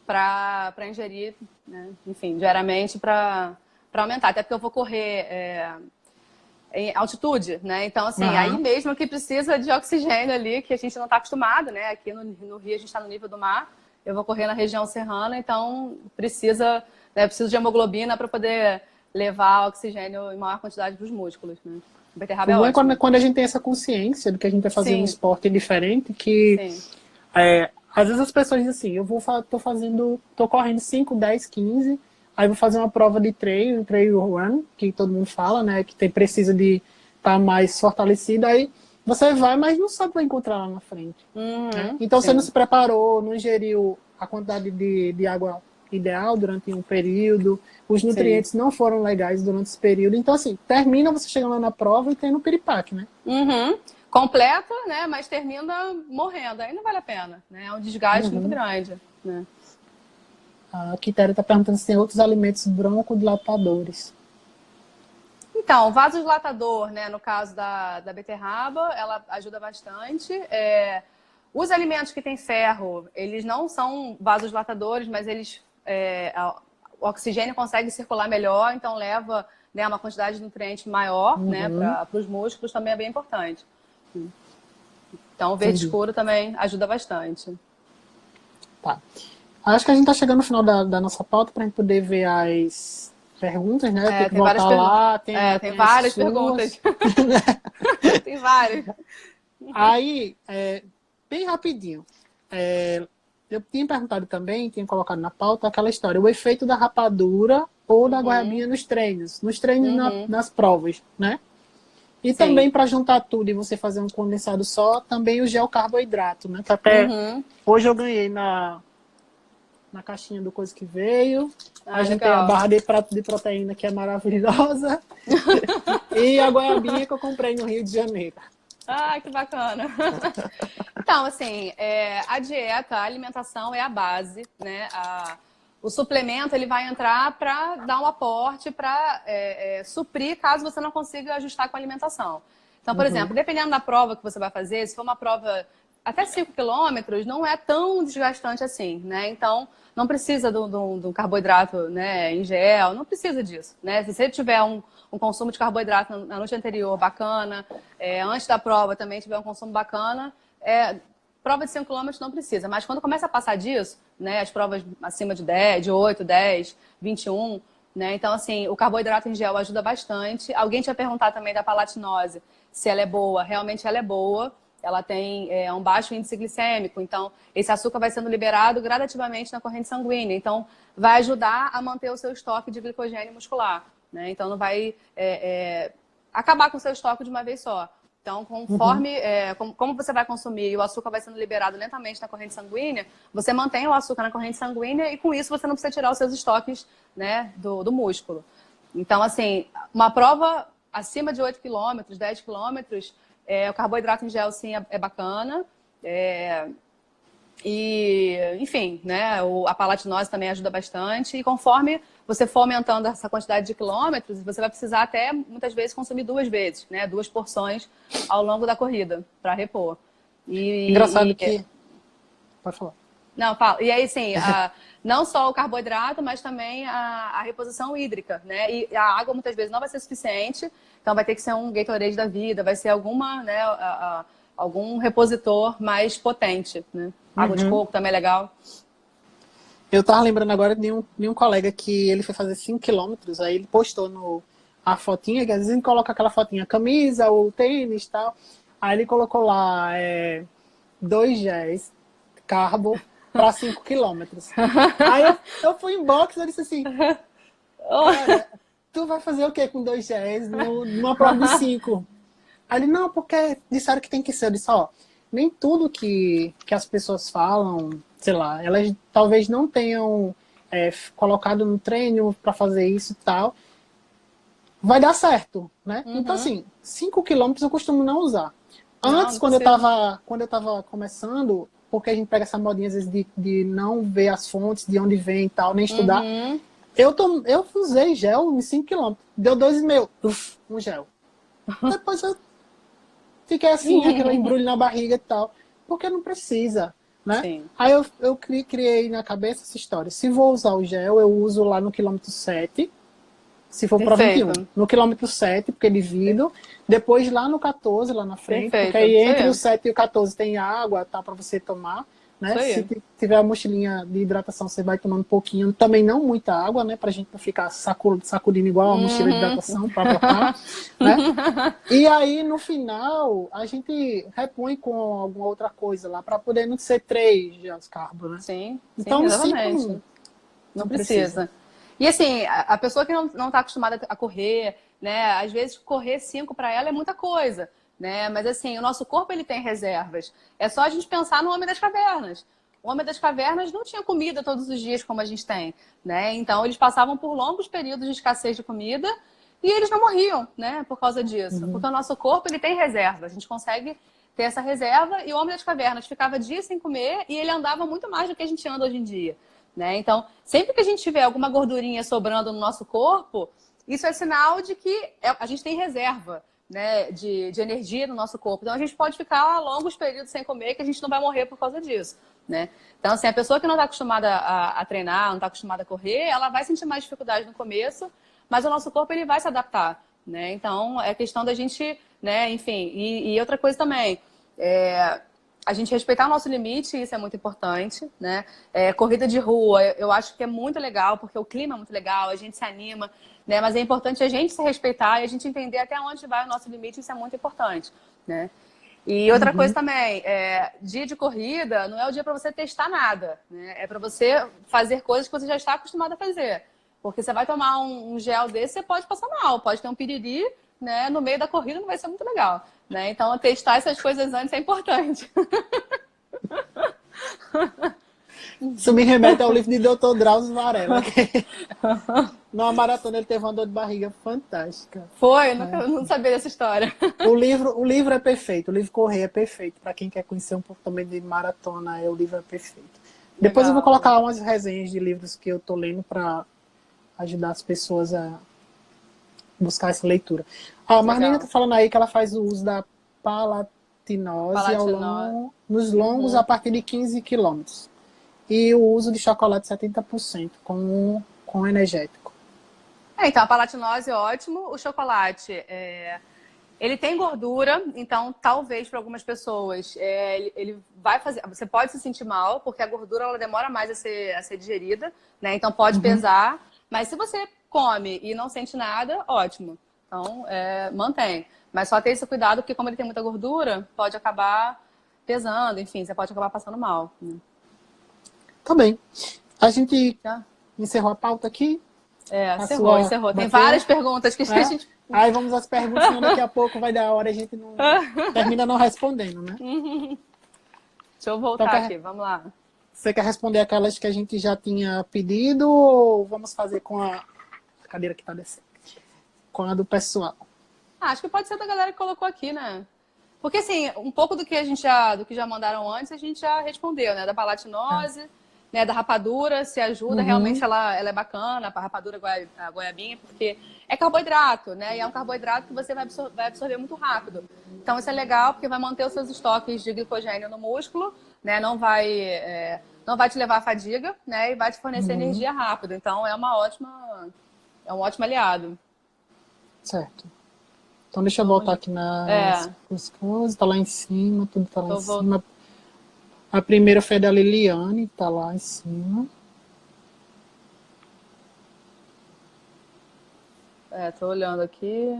para ingerir, né, enfim, diariamente para aumentar. Até porque eu vou correr em altitude, né? Então, assim, aí mesmo que precisa de oxigênio ali, que a gente não está acostumado, né? Aqui no Rio a gente está no nível do mar, eu vou correr na região serrana, então preciso de hemoglobina para poder levar oxigênio em maior quantidade para os músculos, né? Beterraba é O bom ótimo. é quando a gente tem essa consciência do que a gente vai fazer um esporte diferente, que às vezes as pessoas dizem assim, tô correndo 5, 10, 15, aí vou fazer uma prova de trail run, que todo mundo fala, né, que precisa de estar mais fortalecido, aí você vai, mas não sabe o que vai encontrar lá na frente. Né? Então você não se preparou, não ingeriu a quantidade de água ideal durante um período, os nutrientes não foram legais durante esse período, então assim, termina você chegando lá na prova e tendo um piripaque, né? Completa, né, mas termina morrendo, aí não vale a pena, né, é um desgaste muito grande, né? A Quitéria está perguntando se tem outros alimentos broncodilatadores. Então, o vasodilatador, né, no caso da beterraba, ela ajuda bastante. Os alimentos que têm ferro, eles não são vasodilatadores, mas o oxigênio consegue circular melhor, então leva, né, uma quantidade de nutrientes maior, né, para os músculos, também é bem importante. Então, o verde escuro também ajuda bastante. Tá. Acho que a gente está chegando no final da nossa pauta para a gente poder ver as perguntas, né? Tem várias perguntas. Tem várias perguntas. Tem várias. Aí, bem rapidinho. eu tinha perguntado também, tinha colocado na pauta aquela história, o efeito da rapadura ou da goiabinha nos treinos. Nos treinos, nas provas, né? E Sim. também para juntar tudo e você fazer um condensado só, também o gel carboidrato, né? Que até hoje eu ganhei na caixinha do coisa que veio. A gente tem a barra de proteína que é maravilhosa. E a goiabinha que eu comprei no Rio de Janeiro. Ah, que bacana. Então, assim, a dieta, a alimentação é a base, né? O suplemento, ele vai entrar para dar um aporte, para suprir caso você não consiga ajustar com a alimentação. Então, por exemplo, dependendo da prova que você vai fazer, se for uma prova até 5 quilômetros, não é tão desgastante assim, né? Então, não precisa do carboidrato, né, em gel, não precisa disso, né? Se você tiver um consumo de carboidrato na noite anterior bacana, antes da prova também tiver um consumo bacana, prova de 5 quilômetros não precisa, mas quando começa a passar disso, né, as provas acima de 10, de 8, 10, 21, né, então assim, o carboidrato em gel ajuda bastante. Alguém tinha perguntado também da palatinose, se ela é boa, realmente ela é boa, ela tem um baixo índice glicêmico, então esse açúcar vai sendo liberado gradativamente na corrente sanguínea, então vai ajudar a manter o seu estoque de glicogênio muscular, né, então não vai acabar com o seu estoque de uma vez só. Então, conforme como você vai consumir e o açúcar vai sendo liberado lentamente na corrente sanguínea, você mantém o açúcar na corrente sanguínea e com isso você não precisa tirar os seus estoques, né, do músculo. Então, assim, uma prova acima de 8 quilômetros, 10 quilômetros, o carboidrato em gel, sim, é bacana. E, enfim, né, a palatinose também ajuda bastante. E conforme você for aumentando essa quantidade de quilômetros, você vai precisar até, muitas vezes, consumir 2 vezes, né? 2 porções ao longo da corrida, para repor. Engraçado que... Pode falar. Não, fala. E aí, sim, não só o carboidrato, mas também a reposição hídrica, né? E a água, muitas vezes, não vai ser suficiente. Então, vai ter que ser um Gatorade da vida, vai ser alguma, né, algum repositor mais potente, né? Água de coco também é legal. Eu tava lembrando agora de um colega que ele foi fazer 5 quilômetros, aí ele postou a fotinha, que às vezes ele coloca aquela fotinha, camisa, o tênis e tal. Aí ele colocou lá 2 géis, carbo, para 5 quilômetros. Aí eu fui em box e disse assim, cara, tu vai fazer o quê com 2 géis numa prova de 5? Aí ele, não, porque disseram que tem que ser. Eu disse, ó, nem tudo que as pessoas falam, sei lá, elas talvez não tenham colocado no treino para fazer isso e tal, vai dar certo, né? Então, assim, 5 quilômetros eu costumo não usar. Antes, quando eu tava começando, porque a gente pega essa modinha, às vezes, de não ver as fontes, de onde vem e tal, nem estudar, eu usei gel em 5 quilômetros. Deu 2,5, um gel. Depois eu fiquei assim, aquele embrulho na barriga e tal. Porque não precisa, né? Sim. Aí eu criei na cabeça essa história. Se vou usar o gel, eu uso lá no quilômetro 7. Se for para 21. No quilômetro 7, porque divido. Depois lá no 14, lá na frente. Porque aí entre o 7 e o 14 tem água, tá? Para você tomar. Né? Se tiver a mochilinha de hidratação, você vai tomando um pouquinho. Também não muita água, né? Pra gente não ficar sacudindo igual a mochila de hidratação. Né? E aí, no final, a gente repõe com alguma outra coisa lá, pra poder não ser 3 já os carbos, né? Sim, então, exatamente. Não precisa. E assim, a pessoa que não está acostumada a correr, né? Às vezes correr 5 para ela é muita coisa. Né? Mas assim, o nosso corpo ele tem reservas. É só a gente pensar no Homem das Cavernas. O Homem das Cavernas não tinha comida todos os dias como a gente tem, né? Então eles passavam por longos períodos de escassez de comida e eles não morriam, né? Por causa disso. Porque o nosso corpo ele tem reserva. A gente consegue ter essa reserva e o Homem das Cavernas ficava dias sem comer e ele andava muito mais do que a gente anda hoje em dia, né? Então, sempre que a gente tiver alguma gordurinha sobrando no nosso corpo, isso é sinal de que a gente tem reserva, né, de energia no nosso corpo. Então, a gente pode ficar longos períodos sem comer que a gente não vai morrer por causa disso, né? Então, assim, a pessoa que não está acostumada a treinar, não está acostumada a correr, ela vai sentir mais dificuldade no começo, mas o nosso corpo ele vai se adaptar, né? Então, é questão da gente, né, enfim. E outra coisa também, a gente respeitar o nosso limite, isso é muito importante, né? Corrida de rua, eu acho que é muito legal, porque o clima é muito legal, a gente se anima, né? Mas é importante a gente se respeitar e a gente entender até onde vai o nosso limite, isso é muito importante, né? E outra coisa Uhum. também, dia de corrida não é o dia para você testar nada, né? É para você fazer coisas que você já está acostumado a fazer. Porque você vai tomar um gel desse, você pode passar mal, pode ter um piriri, né? No meio da corrida não vai ser muito legal, né? Então, testar essas coisas antes é importante. Isso me remete ao livro de Dr. Drauzio Varela, que numa maratona ele teve uma dor de barriga fantástica. Foi, eu Né? nunca, não sabia dessa história. O livro é perfeito, o livro Correr é perfeito. Para quem quer conhecer um pouco também de maratona, o livro é perfeito. Depois eu vou Legal. colocar umas resenhas de livros que eu tô lendo para ajudar as pessoas a buscar essa leitura. A Marlene está Legal. falando aí que ela faz o uso da palatinose Palatinose. nos longos a Uhum. partir de 15 quilômetros. E o uso de chocolate 70% com energético. Então, a palatinose é ótimo. O chocolate, ele tem gordura, então talvez para algumas pessoas ele vai fazer. Você pode se sentir mal, porque a gordura ela demora mais a ser digerida, né? Então pode Uhum. pesar. Mas se você come e não sente nada, ótimo. Então, mantém. Mas só ter esse cuidado, porque como ele tem muita gordura, pode acabar pesando, enfim, você pode acabar passando mal, né? Tá bem. A gente Já? encerrou a pauta aqui. A Encerrou, sua encerrou. Tem bateu, várias perguntas que a né? gente. Aí vamos às perguntas, senão daqui a pouco vai dar a hora e a gente não termina não respondendo, né? Deixa eu Então, voltar aqui, vamos lá. você quer responder aquelas que a gente já tinha pedido ou vamos fazer com a cadeira que está descendo? Com a do pessoal. Acho que pode ser da galera que colocou aqui, né? Porque, assim, um pouco do que já mandaram antes, a gente já respondeu, né? Da É. palatinose, né? Da rapadura, se ajuda, realmente Uhum, ela é bacana, a rapadura, a goiabinha, porque é carboidrato, né? E é um carboidrato que você vai absorver muito rápido. Então, isso é legal, porque vai manter os seus estoques de glicogênio no músculo, né? Não vai te levar à fadiga, né? E vai te fornecer uhum, energia rápido. Então, é um ótimo aliado. certo. Então deixa eu Vamos. voltar aqui nas É, coisas. Tá lá em cima, tudo tá lá em tô voltando. cima. A primeira foi da Liliane, tá lá em cima. Tô olhando aqui.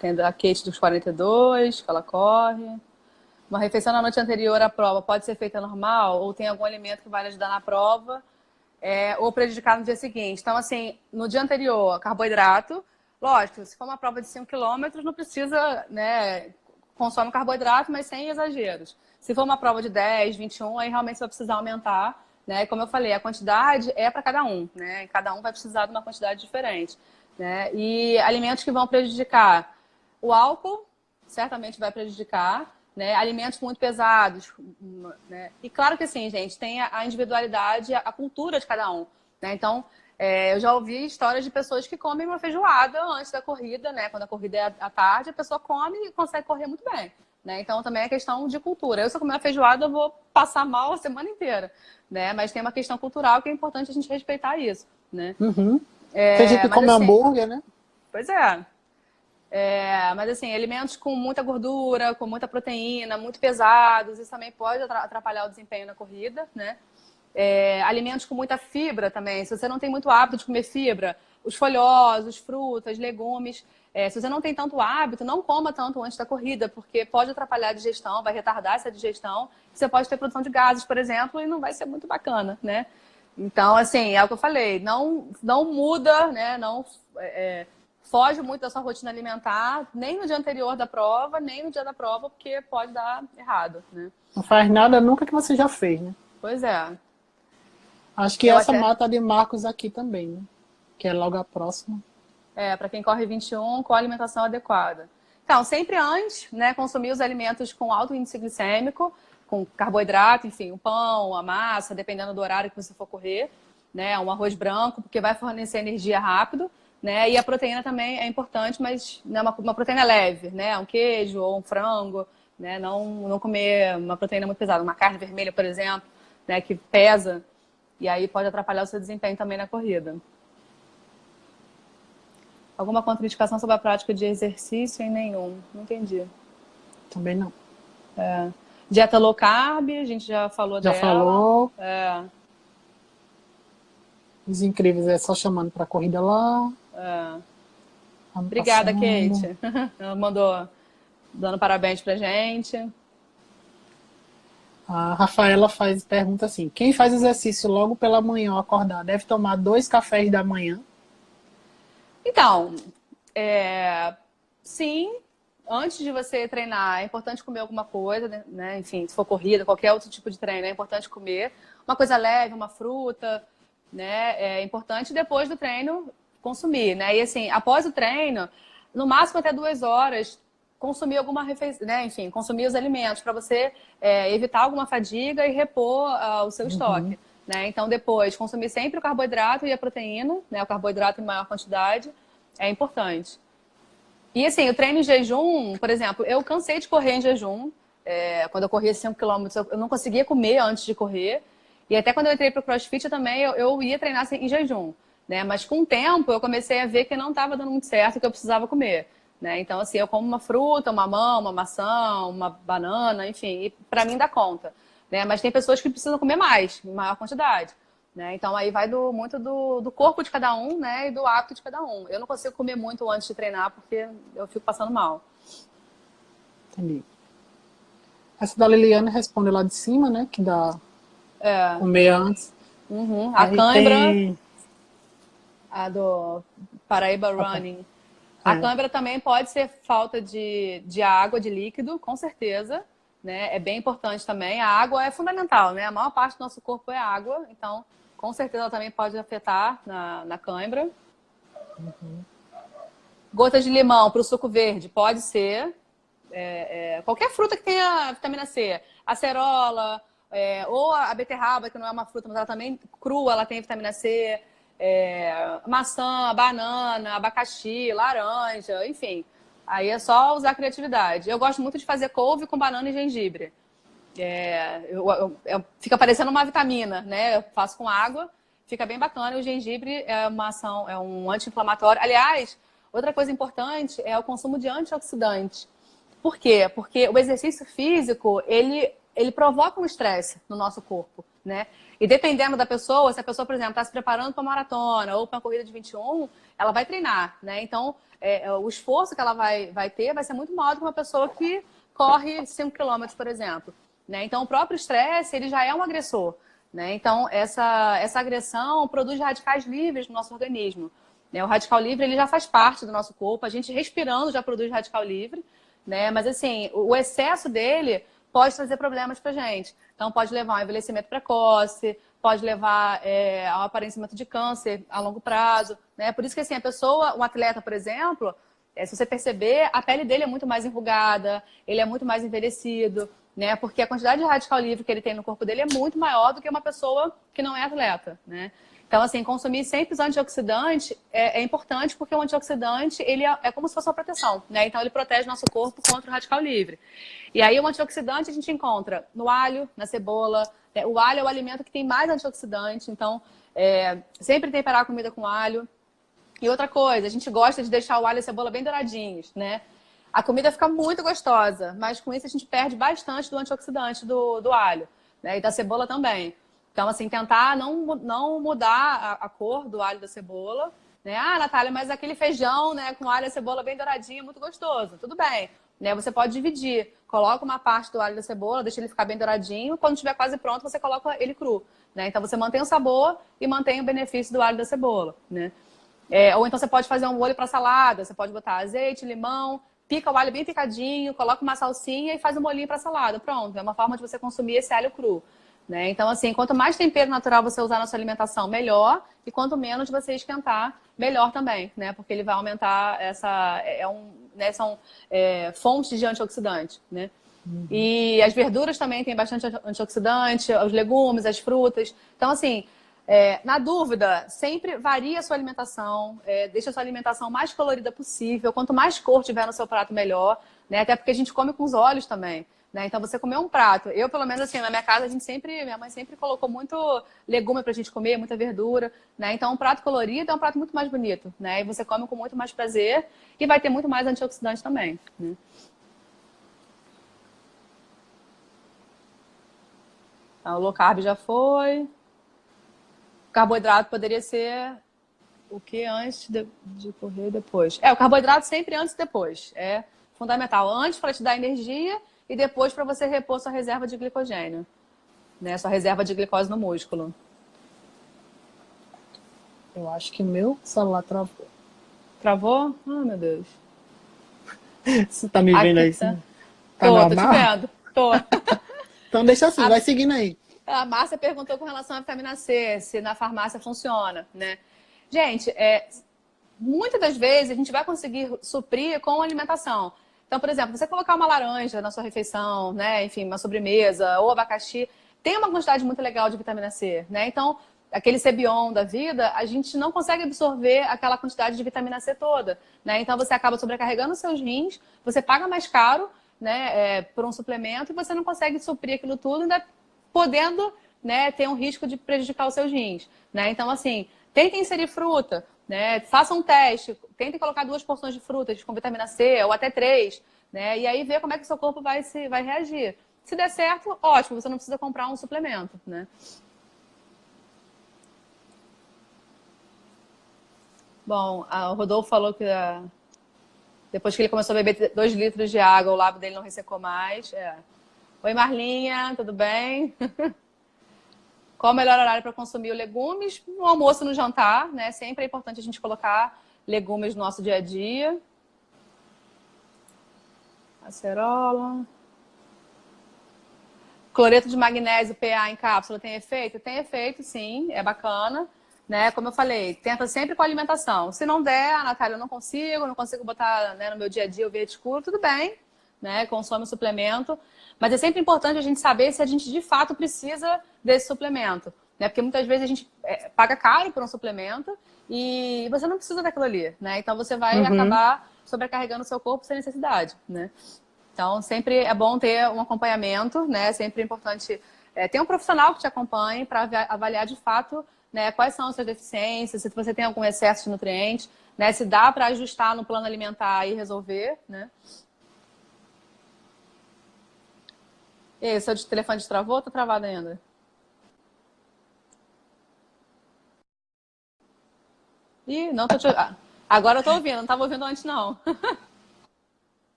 Tem a Kate dos 42, que ela corre. Uma refeição na noite anterior à prova pode ser feita normal ou tem algum alimento que vai ajudar na prova ou prejudicar no dia seguinte. Então, assim, no dia anterior, carboidrato. Lógico, se for uma prova de 5 quilômetros, não precisa, né? Consome carboidrato, mas sem exageros. Se for uma prova de 10, 21, aí realmente você vai precisar aumentar, né? Como eu falei, a quantidade é para cada um, né? Cada um vai precisar de uma quantidade diferente, né? E alimentos que vão prejudicar. O álcool certamente vai prejudicar, né? Alimentos muito pesados, né? E claro que assim, gente, tem a individualidade, a cultura de cada um, né? Então, eu já ouvi histórias de pessoas que comem uma feijoada antes da corrida, né? Quando a corrida é à tarde, a pessoa come e consegue correr muito bem, né? Então, também é questão de cultura. Eu, se eu comer uma feijoada, eu vou passar mal a semana inteira, né? Mas tem uma questão cultural que é importante a gente respeitar isso, né? Uhum. Tem gente que Mas come assim, hambúrguer, né? pois é. Mas assim, alimentos com muita gordura, com muita proteína, muito pesados, isso também pode atrapalhar o desempenho na corrida, né? Alimentos com muita fibra também. Se você não tem muito hábito de comer fibra, os folhosos, frutas, legumes. Se você não tem tanto hábito, não coma tanto antes da corrida, porque pode atrapalhar a digestão, vai retardar essa digestão. Você pode ter produção de gases, por exemplo, e não vai ser muito bacana, né? Então, assim, é o que eu falei, não muda, né? Não foge muito da sua rotina alimentar, nem no dia anterior da prova, nem no dia da prova, porque pode dar errado, né? Não faz nada nunca que você já fez, né? Pois é. Acho que Eu essa até mata de Marcos aqui também, né? Que é logo a próxima. para quem corre 21, com a alimentação adequada. Então, sempre antes, né, consumir os alimentos com alto índice glicêmico, com carboidrato, enfim, o pão, a massa, dependendo do horário que você for correr, né, um arroz branco, porque vai fornecer energia rápido, né, e a proteína também é importante, mas né, uma proteína leve, né, um queijo ou um frango, né, não comer uma proteína muito pesada, uma carne vermelha, por exemplo, né, que pesa, e aí pode atrapalhar o seu desempenho também na corrida. Alguma contraindicação sobre a prática de exercício? Em nenhum. Não entendi. Também não. Dieta low carb, a gente já falou Já dela. falou. Os incríveis é só chamando pra corrida lá. Vamos Obrigada, passando. Kate. Ela mandou dando parabéns pra gente. A Rafaela pergunta assim: quem faz exercício logo pela manhã ao acordar deve tomar 2 cafés da manhã? Então, sim, antes de você treinar, é importante comer alguma coisa, né? Enfim, se for corrida, qualquer outro tipo de treino, é importante comer uma coisa leve, uma fruta, né? É importante depois do treino consumir, né? E assim, após o treino, no máximo até 2 horas, consumir alguma refeição, né? Enfim, consumir os alimentos para você evitar alguma fadiga e repor o seu Uhum. estoque. Né? Então, depois, consumir sempre o carboidrato e a proteína, né? O carboidrato em maior quantidade é importante. E assim, o treino em jejum, por exemplo, eu cansei de correr em jejum. Quando eu corria 5 quilômetros, eu não conseguia comer antes de correr. E até quando eu entrei para o CrossFit, eu ia treinar assim, em jejum. Né? Mas com o tempo, eu comecei a ver que não estava dando muito certo e que eu precisava comer. Né? Então, assim, eu como uma fruta, uma mamão, uma maçã, uma banana, enfim, e para mim dá conta. Né? Mas tem pessoas que precisam comer mais, em maior quantidade. Né? Então aí vai muito do corpo de cada um, né? E do hábito de cada um. Eu não consigo comer muito antes de treinar porque eu fico passando mal. Entendi. Essa da Liliana responde lá de cima, né? Que dá comer antes. Uhum. A Aí cãibra, tem. a do Paraíba Running. A É. cãibra também pode ser falta de água, de líquido, com certeza. Né? É bem importante também. A água é fundamental, né? A maior parte do nosso corpo é água, então com certeza ela também pode afetar na cãibra. Gotas de limão para o suco verde, pode ser. Qualquer fruta que tenha vitamina C. Acerola, ou a beterraba, que não é uma fruta, mas ela também crua, ela tem vitamina C. Maçã, banana, abacaxi, laranja, enfim. Aí é só usar a criatividade. Eu gosto muito de fazer couve com banana e gengibre. Fica parecendo uma vitamina, né? Eu faço com água, fica bem bacana. E o gengibre é uma ação, é um anti-inflamatório. Aliás, outra coisa importante é o consumo de antioxidantes. Por quê? Porque o exercício físico, ele provoca um estresse no nosso corpo, né? E dependendo da pessoa, se a pessoa, por exemplo, está se preparando para uma maratona ou para uma corrida de 21, ela vai treinar, né? Então, o esforço que ela vai ter vai ser muito maior do que uma pessoa que corre 5 quilômetros, por exemplo. Né? Então, o próprio estresse, ele já é um agressor. Né? Então, essa agressão produz radicais livres no nosso organismo. Né? O radical livre, ele já faz parte do nosso corpo. A gente respirando já produz radical livre. Né? Mas, assim, o excesso dele pode trazer problemas pra gente. Então, pode levar a um envelhecimento precoce, pode levar ao aparecimento de câncer a longo prazo. Né? Por isso que, assim, a pessoa, um atleta, por exemplo, se você perceber, a pele dele é muito mais enrugada, ele é muito mais envelhecido, né? Porque a quantidade de radical livre que ele tem no corpo dele é muito maior do que uma pessoa que não é atleta, né? Então, assim, consumir sempre os antioxidantes é importante porque o antioxidante, ele é como se fosse uma proteção, né? Então, ele protege nosso corpo contra o radical livre. E aí, o antioxidante a gente encontra no alho, na cebola. Né? O alho é o alimento que tem mais antioxidante, então, sempre temperar a comida com alho. E outra coisa, a gente gosta de deixar o alho e a cebola bem douradinhos, né? A comida fica muito gostosa, mas com isso a gente perde bastante do antioxidante do alho, né? E da cebola também. Então, assim, tentar não mudar a cor do alho e da cebola, né? Ah, Natália, mas aquele feijão, né, com alho e cebola bem douradinho é muito gostoso. Tudo bem, né? Você pode dividir. Coloca uma parte do alho e da cebola, deixa ele ficar bem douradinho. Quando estiver quase pronto, você coloca ele cru, né? Então, você mantém o sabor e mantém o benefício do alho e da cebola, né? Ou então você pode fazer um molho para salada, você pode botar azeite, limão, pica o alho bem picadinho, coloca uma salsinha e faz um molhinho para salada. Pronto, é uma forma de você consumir esse alho cru. Né? Então, assim, quanto mais tempero natural você usar na sua alimentação, melhor. E quanto menos você esquentar, melhor também, né? Porque ele vai aumentar são fontes de antioxidante, né? E as verduras também têm bastante antioxidante, os legumes, as frutas. Então, assim, na dúvida, sempre varie a sua alimentação, deixe a sua alimentação mais colorida possível. Quanto mais cor tiver no seu prato, melhor. Né? Até porque a gente come com os olhos também. Né? Então, você comer um prato. Eu, pelo menos, assim, na minha casa, minha mãe sempre colocou muito legume pra gente comer, muita verdura. Né? Então, um prato colorido é um prato muito mais bonito. Né? E você come com muito mais prazer e vai ter muito mais antioxidante também. Né? Então, o low carb já foi. Carboidrato poderia ser o que antes de correr e depois? O carboidrato sempre antes e depois. É fundamental. Antes para te dar energia e depois para você repor sua reserva de glicogênio, né? Sua reserva de glicose no músculo. Eu acho que meu celular travou. Travou? Ah, meu Deus. Você tá me vendo Aqui aí? tá. Tá Tô te normal? vendo. Tô. Então deixa assim, vai seguindo aí. A Márcia perguntou com relação à vitamina C, se na farmácia funciona, né? Gente, muitas das vezes a gente vai conseguir suprir com alimentação. Então, por exemplo, você colocar uma laranja na sua refeição, né? Enfim, uma sobremesa ou abacaxi, tem uma quantidade muito legal de vitamina C, né? Então, aquele Cebion da vida, a gente não consegue absorver aquela quantidade de vitamina C toda, né? Então, você acaba sobrecarregando os seus rins, você paga mais caro, né? Por um suplemento e você não consegue suprir aquilo tudo, ainda podendo, né, ter um risco de prejudicar os seus rins, né? Então, assim, tentem inserir fruta, né? Façam um teste, tentem colocar 2 porções de frutas com vitamina C ou até 3, né? E aí ver como é que o seu corpo vai reagir. Se der certo, ótimo, você não precisa comprar um suplemento, né? Bom, o Rodolfo falou que depois que ele começou a beber 2 litros de água, o lábio dele não ressecou mais. Oi, Marlinha, tudo bem? Qual o melhor horário para consumir legumes? No almoço e no jantar, né? Sempre é importante a gente colocar legumes no nosso dia a dia. Acerola. Cloreto de magnésio, PA em cápsula, tem efeito? Tem efeito, sim, é bacana. Né? Como eu falei, tenta sempre com a alimentação. Se não der, Natália, eu não consigo botar, né, no meu dia a dia o verde escuro, tudo bem, né? Consome o suplemento. Mas é sempre importante a gente saber se a gente de fato precisa desse suplemento. Né? Porque muitas vezes a gente paga caro por um suplemento e você não precisa daquilo ali. Né? Então você vai acabar sobrecarregando o seu corpo sem necessidade. Né? Então sempre é bom ter um acompanhamento, né? Sempre é importante ter um profissional que te acompanhe para avaliar de fato, né, quais são as suas deficiências, se você tem algum excesso de nutrientes, né? Se dá para ajustar no plano alimentar e resolver, né? E aí, seu telefone destravou ou tá travado ainda? Ih, não tô te... agora eu tô ouvindo, não tava ouvindo antes, não.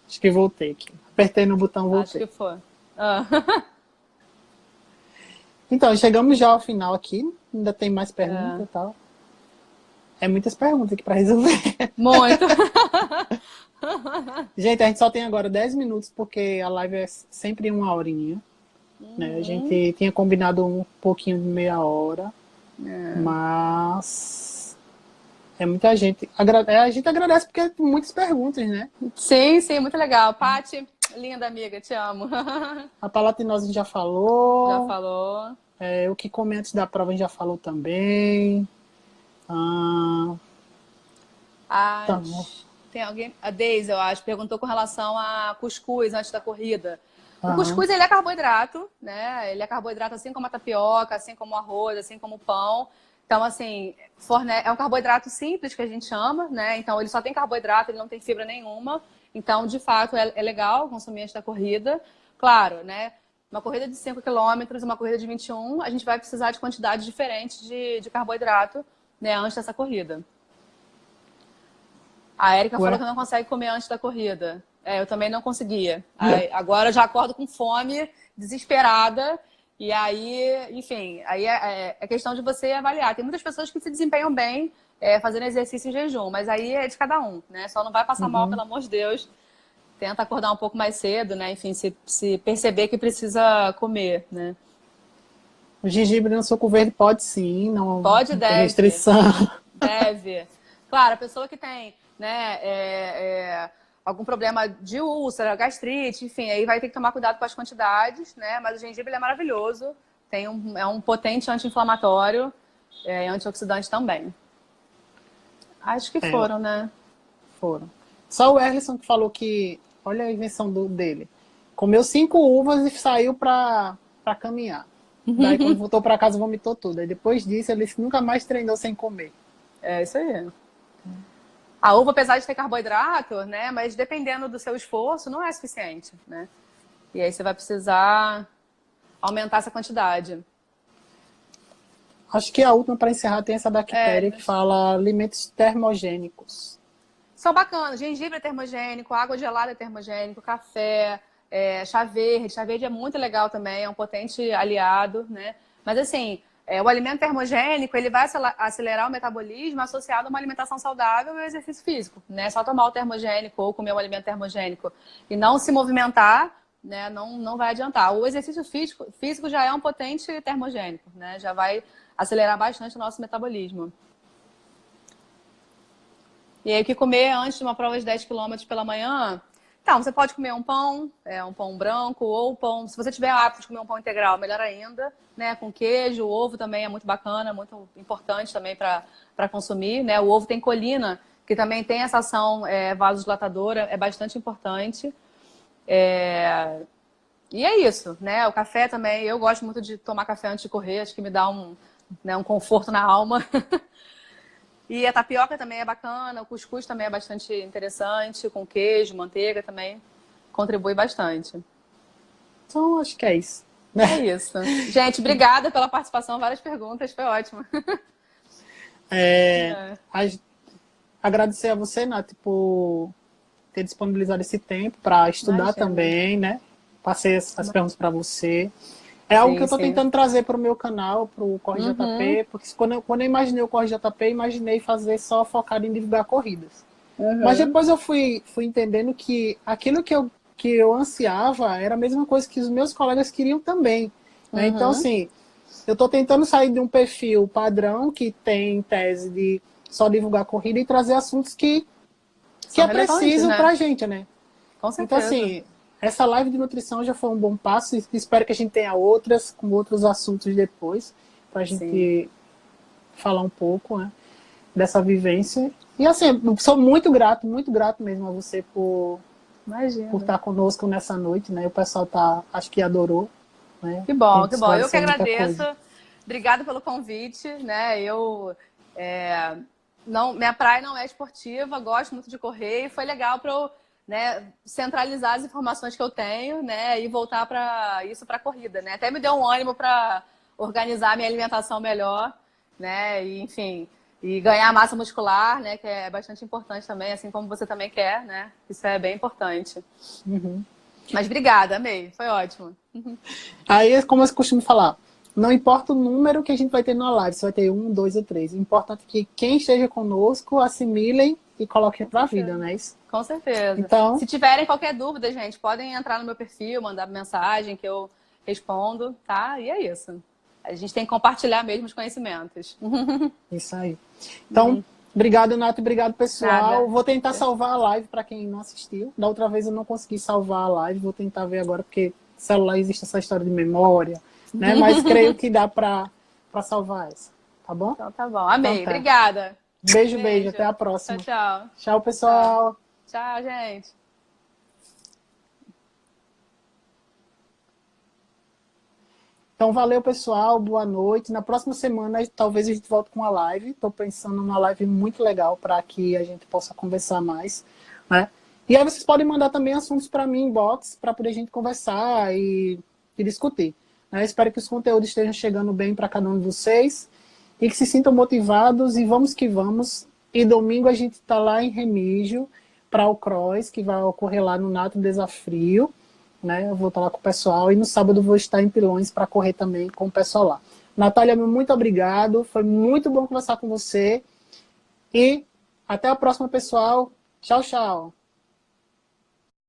Acho que voltei aqui. Apertei no botão, Acho voltei. que foi. Ah. Então, chegamos já ao final aqui. Ainda tem mais perguntas e tal. É muitas perguntas aqui para resolver. Muito. Gente, a gente só tem agora 10 minutos, porque a live é sempre 1 horinha. Né? A gente tinha combinado um pouquinho de meia hora. Mas é muita gente. A gente agradece porque tem muitas perguntas, né? Sim, sim, muito legal. Paty, linda amiga, te amo. A palatinose a gente já falou. Já falou. O que come antes da prova a gente já falou também. Tá. Tem alguém, a Deise, eu acho, perguntou com relação a cuscuz antes da corrida. O Aham. cuscuz, ele é carboidrato, né? Ele é carboidrato assim como a tapioca, assim como o arroz, assim como o pão. Então, assim, é um carboidrato simples que a gente chama, né? Então, ele só tem carboidrato, ele não tem fibra nenhuma. Então, de fato, é legal consumir antes da corrida. Claro, né? Uma corrida de 5 quilômetros, uma corrida de 21, a gente vai precisar de quantidades diferentes de carboidrato, né, antes dessa corrida. A Érica falou que não consegue comer antes da corrida. Eu também não conseguia. Agora eu já acordo com fome, desesperada. E aí, enfim, aí é questão de você avaliar. Tem muitas pessoas que se desempenham bem fazendo exercício em jejum, mas aí é de cada um, né? Só não vai passar mal, pelo amor de Deus. Tenta acordar um pouco mais cedo, né? Enfim, se perceber que precisa comer, né? O gengibre no suco verde pode sim, não tem restrição. Deve. Claro, a pessoa que tem, né, algum problema de úlcera, gastrite, enfim, aí vai ter que tomar cuidado com as quantidades, né? Mas o gengibre é maravilhoso, é um potente anti-inflamatório, antioxidante também. Acho que foram, né? Foram. Só o Erlisson que falou que, olha a invenção dele, comeu 5 uvas e saiu para caminhar. Daí quando voltou para casa vomitou tudo. Aí depois disso ele nunca mais treinou sem comer. É isso aí. A uva, apesar de ter carboidrato, né, mas dependendo do seu esforço, não é suficiente, né? E aí você vai precisar aumentar essa quantidade. Acho que a última para encerrar tem essa bactéria que fala alimentos termogênicos. São bacanas. Gengibre é termogênico, água gelada é termogênico, café, chá verde. Chá verde é muito legal também, é um potente aliado, né? Mas assim, o alimento termogênico, ele vai acelerar o metabolismo associado a uma alimentação saudável e ao exercício físico, né? Só tomar o termogênico ou comer um alimento termogênico e não se movimentar, né? Não vai adiantar. O exercício físico já é um potente termogênico, né? Já vai acelerar bastante o nosso metabolismo. E aí, o que comer antes de uma prova de 10 quilômetros pela manhã? Então, você pode comer um pão branco, ou pão... Se você tiver hábito de comer um pão integral, melhor ainda, né? Com queijo, o ovo também é muito bacana, muito importante também para consumir, né? O ovo tem colina, que também tem essa ação vasodilatadora, é bastante importante. E é isso, né? O café também, eu gosto muito de tomar café antes de correr, acho que me dá um conforto na alma. E a tapioca também é bacana, o cuscuz também é bastante interessante, com queijo, manteiga também contribui bastante. Então, acho que é isso. É isso. Gente, obrigada pela participação, várias perguntas, foi ótimo. Agradecer a você, Nath, por ter disponibilizado esse tempo para estudar também, né? Passei as perguntas para você. É algo que eu estou tentando trazer para o meu canal, para o Corre JP, porque quando eu imaginei o Corre JP, imaginei fazer só focado em divulgar corridas. Mas depois eu fui entendendo que aquilo que eu ansiava era a mesma coisa que os meus colegas queriam também. Né? Então, assim, eu estou tentando sair de um perfil padrão que tem tese de só divulgar corrida e trazer assuntos que é preciso para a gente, né? Com certeza. Então, assim, essa live de nutrição já foi um bom passo e espero que a gente tenha outras, com outros assuntos depois, para a gente falar um pouco, né, dessa vivência. E, assim, sou muito grato mesmo a você por estar conosco nessa noite, né? O pessoal acho que adorou. Né? Que bom, que bom. Eu que agradeço. Obrigada pelo convite, né? Minha praia não é esportiva, gosto muito de correr e foi legal para eu, né, centralizar as informações que eu tenho, né, e voltar para a corrida, né? Até me deu um ânimo para organizar a minha alimentação melhor, né? E, enfim, e ganhar massa muscular, né, que é bastante importante também, assim como você também quer, né? Isso é bem importante. Mas obrigada, amei, foi ótimo. Aí, como eu costumo falar, não importa o número que a gente vai ter na live, se vai ter 1, 2 ou 3. O importante é que quem esteja conosco assimilem e coloquem para a vida, não é isso? Com certeza. Então, se tiverem qualquer dúvida, gente, podem entrar no meu perfil, mandar mensagem que eu respondo, tá? E é isso. A gente tem que compartilhar mesmo os conhecimentos. Isso aí. Então, obrigado, Nath, obrigado, pessoal. Nada. Vou tentar salvar a live para quem não assistiu. Da outra vez eu não consegui salvar a live, vou tentar ver agora, porque celular existe essa história de memória, né? Mas creio que dá para salvar essa. Tá bom? Então tá bom. Amei. Então, tá. Obrigada. Beijo. Até a próxima. Tchau. Tchau, pessoal. Tchau, gente. Então, valeu, pessoal. Boa noite. Na próxima semana, talvez a gente volte com uma live. Estou pensando numa live muito legal para que a gente possa conversar mais, né? E aí vocês podem mandar também assuntos para mim, inbox, para poder a gente conversar e discutir. Né? Espero que os conteúdos estejam chegando bem para cada um de vocês e que se sintam motivados e vamos que vamos. E domingo a gente está lá em Remígio para o Cross, que vai ocorrer lá no Nato Desafio. Né? Eu vou estar lá com o pessoal e no sábado vou estar em Pilões para correr também com o pessoal lá. Natália, muito obrigado. Foi muito bom conversar com você. E até a próxima, pessoal. Tchau, tchau.